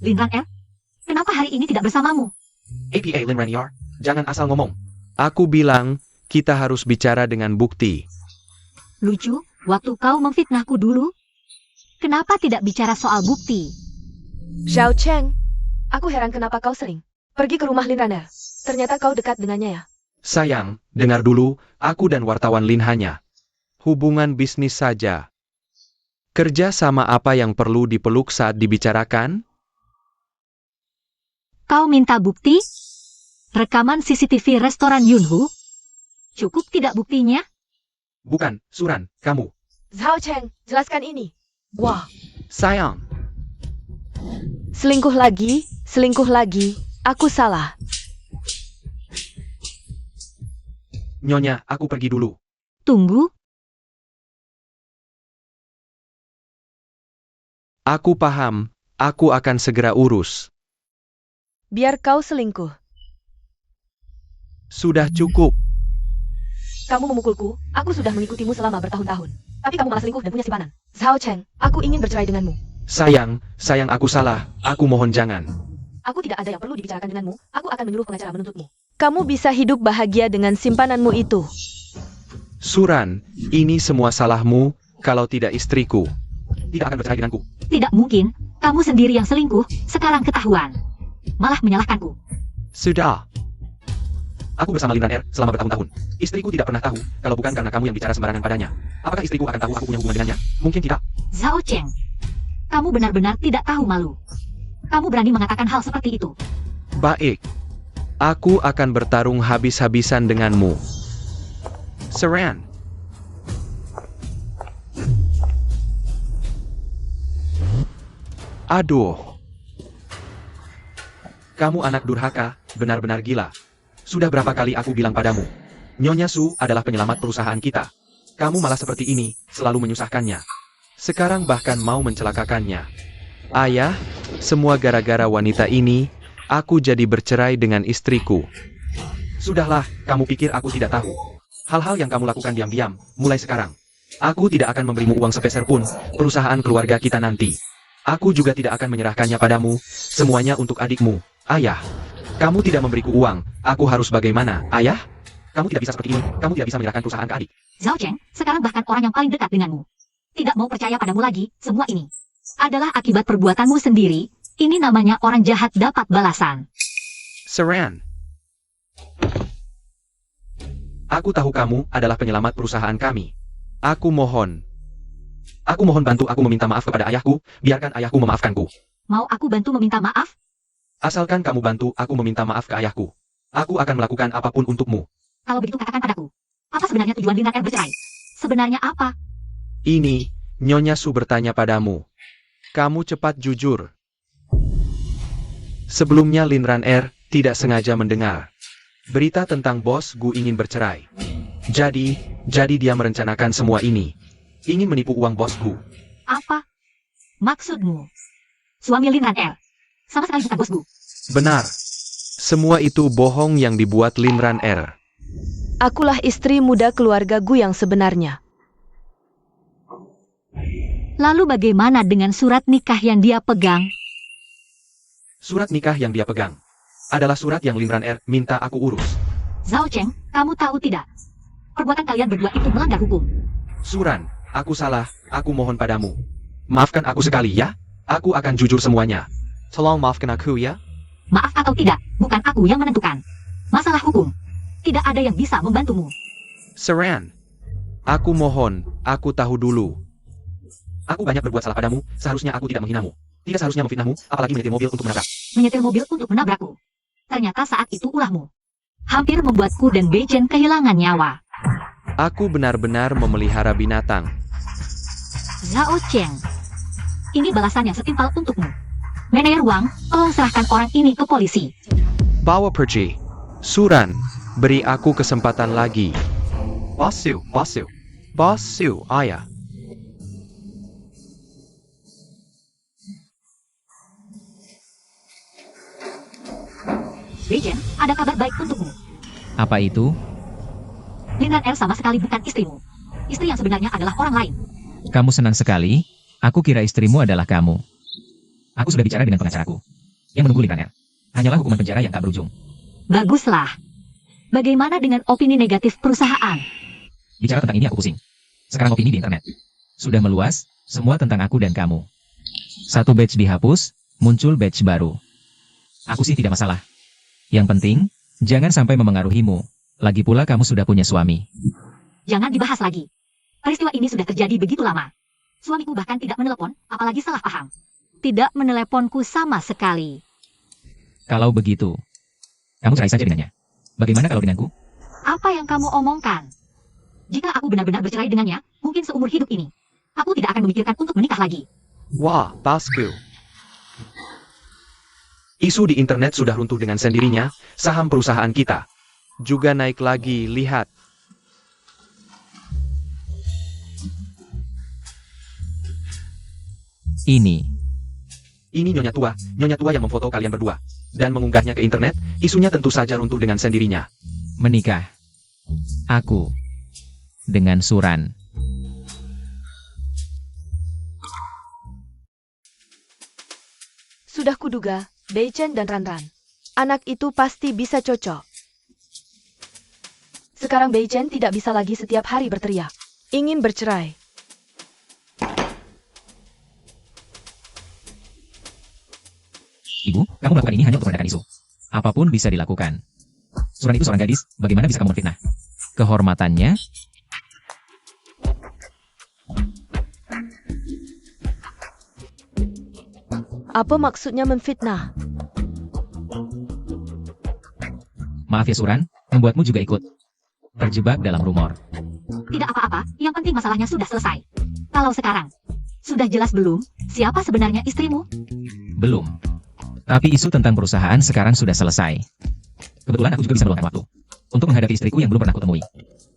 Lin Ran, kenapa hari ini tidak bersamamu? APA Lin Ranier, jangan asal ngomong. Aku bilang, kita harus bicara dengan bukti. Lucu, waktu kau memfitnahku dulu, kenapa tidak bicara soal bukti? Xiao Cheng, aku heran kenapa kau sering pergi ke rumah Lin Raner. Ternyata kau dekat dengannya ya. Sayang, dengar dulu, aku dan wartawan Lin hanya hubungan bisnis saja. Kerja sama apa yang perlu dipeluk saat dibicarakan? Kau minta bukti? Rekaman CCTV restoran Yunhu? Cukup tidak buktinya? Bukan, Suran, kamu. Zhao Cheng, jelaskan ini. Wah, Sayang, selingkuh lagi, aku salah. Nyonya, aku pergi dulu. Tunggu, Aku paham, aku akan segera urus. Biar kau selingkuh. Sudah cukup. Kamu memukulku, aku sudah mengikutimu selama bertahun-tahun. Tapi kamu malah selingkuh dan punya simpanan. Zhao Cheng, aku ingin bercerai denganmu. Sayang, aku salah, aku mohon jangan. Aku tidak ada yang perlu dibicarakan denganmu, aku akan menyuruh pengacara menuntutmu. Kamu bisa hidup bahagia dengan simpananmu itu. Suran, ini semua salahmu, kalau tidak istriku tidak akan bercerai denganku. tidak mungkin. Kamu sendiri yang selingkuh, sekarang ketahuan. Malah menyalahkanku. Sudah. Aku bersama Lin Ran selama bertahun-tahun. Istriku tidak pernah tahu, kalau bukan karena kamu yang bicara sembarangan padanya. Apakah istriku akan tahu aku punya hubungan dengannya? Mungkin tidak. Zhao Cheng, kamu benar-benar tidak tahu malu. Kamu berani mengatakan hal seperti itu. Baik. Aku akan bertarung habis-habisan denganmu. Suran. Aduh. Kamu anak durhaka, benar-benar gila. Sudah berapa kali aku bilang padamu, Nyonya Su adalah penyelamat perusahaan kita. Kamu malah seperti ini, selalu menyusahkannya. Sekarang bahkan mau mencelakakannya. Ayah, semua gara-gara wanita ini, aku jadi bercerai dengan istriku. Sudahlah, kamu pikir aku tidak tahu. Hal-hal yang kamu lakukan diam-diam, mulai sekarang. Aku tidak akan memberimu uang sepeser pun, perusahaan keluarga kita nanti. Aku juga tidak akan menyerahkannya padamu, semuanya untuk adikmu. Ayah, kamu tidak memberiku uang, aku harus bagaimana, ayah? Kamu tidak bisa seperti ini, kamu tidak bisa menyerahkan perusahaan ke adik. Zhao Cheng, sekarang bahkan orang yang paling dekat denganmu tidak mau percaya padamu lagi. Semua ini adalah akibat perbuatanmu sendiri. Ini namanya orang jahat dapat balasan. Suran. Aku tahu kamu adalah penyelamat perusahaan kami. Aku mohon bantu aku meminta maaf kepada ayahku, biarkan ayahku memaafkanku. Mau aku bantu meminta maaf? Asalkan kamu bantu aku meminta maaf ke ayahku. Aku akan melakukan apapun untukmu. Kalau begitu katakan padaku, apa sebenarnya tujuan Lin Ran bercerai? Sebenarnya apa? Ini, Nyonya Su bertanya padamu. Kamu cepat jujur. Sebelumnya Lin Ran tidak sengaja mendengar berita tentang bos Gu ingin bercerai. Jadi dia merencanakan semua ini. Ingin menipu uang bos Gu. Apa maksudmu? Suami Lin Ran sama sekali bukan bosku. Benar. Semua itu bohong yang dibuat Lin Ran. Akulah istri muda keluarga Gu yang sebenarnya. Lalu bagaimana dengan surat nikah yang dia pegang? Surat nikah yang dia pegang adalah surat yang Lin Ran minta aku urus. Zhao Cheng, kamu tahu tidak? Perbuatan kalian berdua itu melanggar hukum. Suran, aku salah, aku mohon padamu. Maafkan aku sekali ya, aku akan jujur semuanya. Tolong maafkan aku ya. Maaf atau tidak, bukan aku yang menentukan. Masalah hukum. Tidak ada yang bisa membantumu. Suran. Aku mohon, aku tahu dulu. Aku banyak berbuat salah padamu, seharusnya aku tidak menghinamu. Tidak seharusnya memfitnahmu, apalagi menyetir mobil untuk menabrak. Menyetir mobil untuk menabrakku. Ternyata saat itu ulahmu. Hampir membuatku dan Beichen kehilangan nyawa. Aku benar-benar memelihara binatang. Zhao Cheng. Ini balasan yang setimpal untukmu. Manajer Wang, tolong serahkan orang ini ke polisi. Bawa pergi. Suran, beri aku kesempatan lagi. Bosu, ayah. Beichen, ada kabar baik untukmu. Apa itu? Lin Er sama sekali bukan istrimu. Istri yang sebenarnya adalah orang lain. Kamu senang sekali? Aku kira istrimu adalah kamu. Aku sudah bicara dengan pengacaraku. Yang menunggu Lin Er. Hanyalah hukuman penjara yang tak berujung. Baguslah. Bagaimana dengan opini negatif perusahaan? Bicara tentang ini aku pusing. Sekarang opini di internet sudah meluas, semua tentang aku dan kamu. Satu batch dihapus, muncul batch baru. Aku sih tidak masalah. Yang penting, jangan sampai memengaruhimu. Lagi pula kamu sudah punya suami. Jangan dibahas lagi. Peristiwa ini sudah terjadi begitu lama. Suamiku bahkan tidak menelepon, apalagi salah paham. Tidak meneleponku sama sekali. Kalau begitu, kamu cerai saja dengannya. Bagaimana kalau denganku? Apa yang kamu omongkan? Jika aku benar-benar bercerai dengannya, mungkin seumur hidup ini, aku tidak akan memikirkan untuk menikah lagi. Wah, bosku. Isu di internet sudah runtuh dengan sendirinya, saham perusahaan kita juga naik lagi, lihat. Ini Nyonya tua yang memfoto kalian berdua dan mengunggahnya ke internet, isunya tentu saja runtuh dengan sendirinya. menikah. Aku dengan Suran. Sudah kuduga, Beichen dan Ranran. Anak itu pasti bisa cocok. Sekarang Beichen tidak bisa lagi setiap hari berteriak. Ingin bercerai. Ibu, kamu melakukan ini hanya untuk meredakan isu. Apapun bisa dilakukan. Suran itu seorang gadis, bagaimana bisa kamu menfitnah? Kehormatannya? Apa maksudnya memfitnah? Maaf ya Suran, membuatmu juga ikut terjebak dalam rumor. Tidak apa-apa, yang penting masalahnya sudah selesai. Kalau sekarang, sudah jelas belum, siapa sebenarnya istrimu? Belum. Tapi isu tentang perusahaan sekarang sudah selesai. Kebetulan aku juga bisa meluangkan waktu untuk menghadapi istriku yang belum pernah kutemui.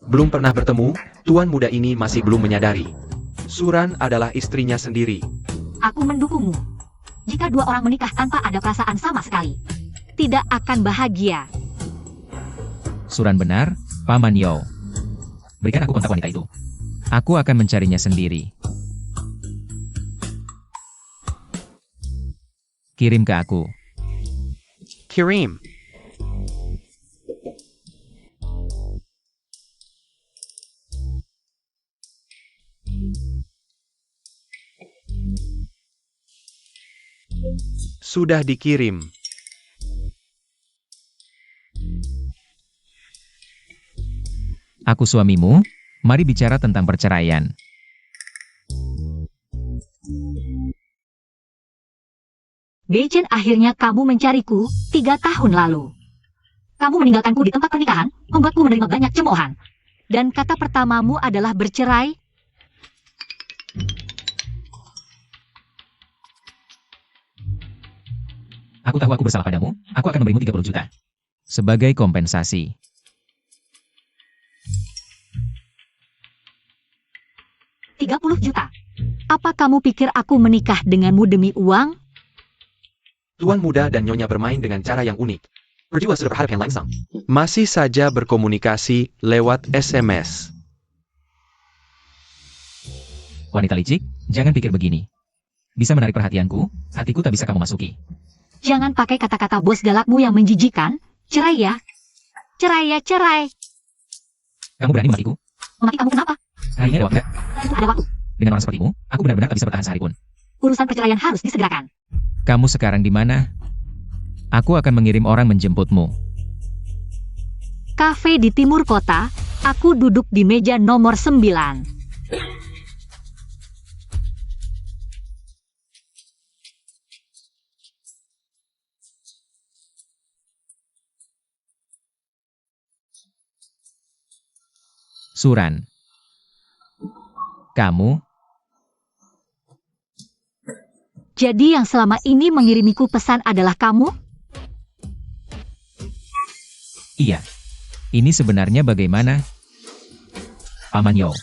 Belum pernah bertemu, tuan muda ini masih belum menyadari. Suran adalah istrinya sendiri. Aku mendukungmu. Jika dua orang menikah tanpa ada perasaan sama sekali, tidak akan bahagia. Suran benar, Paman Yo. Berikan aku kontak wanita itu. Aku akan mencarinya sendiri. Kirim ke aku. Kirim. Sudah dikirim. Aku suamimu, mari bicara tentang perceraian. Beichen, akhirnya kamu mencariku 3 tahun lalu. Kamu meninggalkanku di tempat pernikahan, membuatku menerima banyak cemoohan. Dan kata pertamamu adalah bercerai. Aku tahu aku bersalah padamu, aku akan memberimu 30 juta. Sebagai kompensasi. $30 juta. Apa kamu pikir aku menikah denganmu demi uang? Tuan muda dan nyonya bermain dengan cara yang unik. Berdua sudah berharap yang langsung. Masih saja berkomunikasi lewat SMS. Wanita licik, jangan pikir begini. Bisa menarik perhatianku, hatiku tak bisa kamu masuki. Jangan pakai kata-kata bos galakmu yang menjijikan. Cerai ya. Cerai ya, cerai. Kamu berani mematiku? Memaki kamu kenapa? Hari ini ada waktu. Ada waktu. Dengan orang sepertimu, aku benar-benar tak bisa bertahan sehari pun. Urusan perceraian harus disegerakan. Kamu sekarang di mana? Aku akan mengirim orang menjemputmu. Kafe di timur kota, aku duduk di meja nomor 9. Suran. Kamu, Jadi yang selama ini mengirimiku pesan adalah kamu? iya. Ini sebenarnya bagaimana? Paman Yo.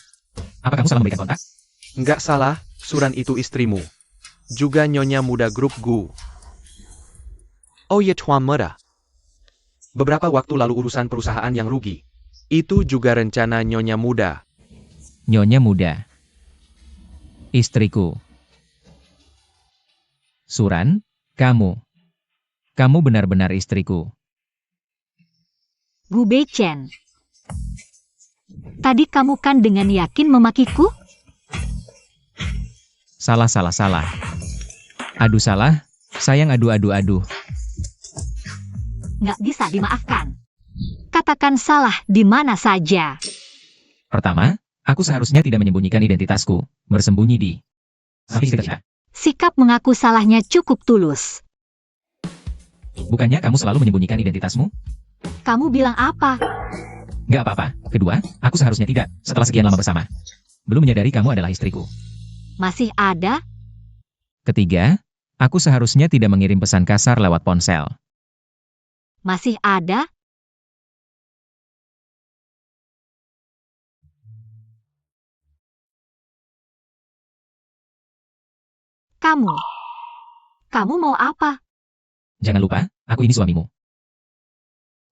Apa kamu salah memberikan kontak? Nggak salah, Suran itu istrimu. Juga nyonya muda grup Gu. Oh ya Tuan Muda. Beberapa waktu lalu urusan perusahaan yang rugi. Itu juga rencana nyonya muda. Nyonya muda. Istriku. Suran, kamu. Kamu benar-benar istriku. Gu Beichen. Tadi kamu kan dengan yakin memakiku? Salah. Aduh salah, sayang aduh. Nggak bisa dimaafkan. Katakan salah di mana saja. Pertama, aku seharusnya tidak menyembunyikan identitasku, bersembunyi di... Sikap mengaku salahnya cukup tulus. Bukannya kamu selalu menyembunyikan identitasmu? Kamu bilang apa? Nggak apa-apa. Kedua, aku seharusnya tidak, setelah sekian lama bersama. Belum menyadari kamu adalah istriku. Masih ada? Ketiga, aku seharusnya tidak mengirim pesan kasar lewat ponsel. Masih ada? Kamu mau apa? Jangan lupa, aku ini suamimu.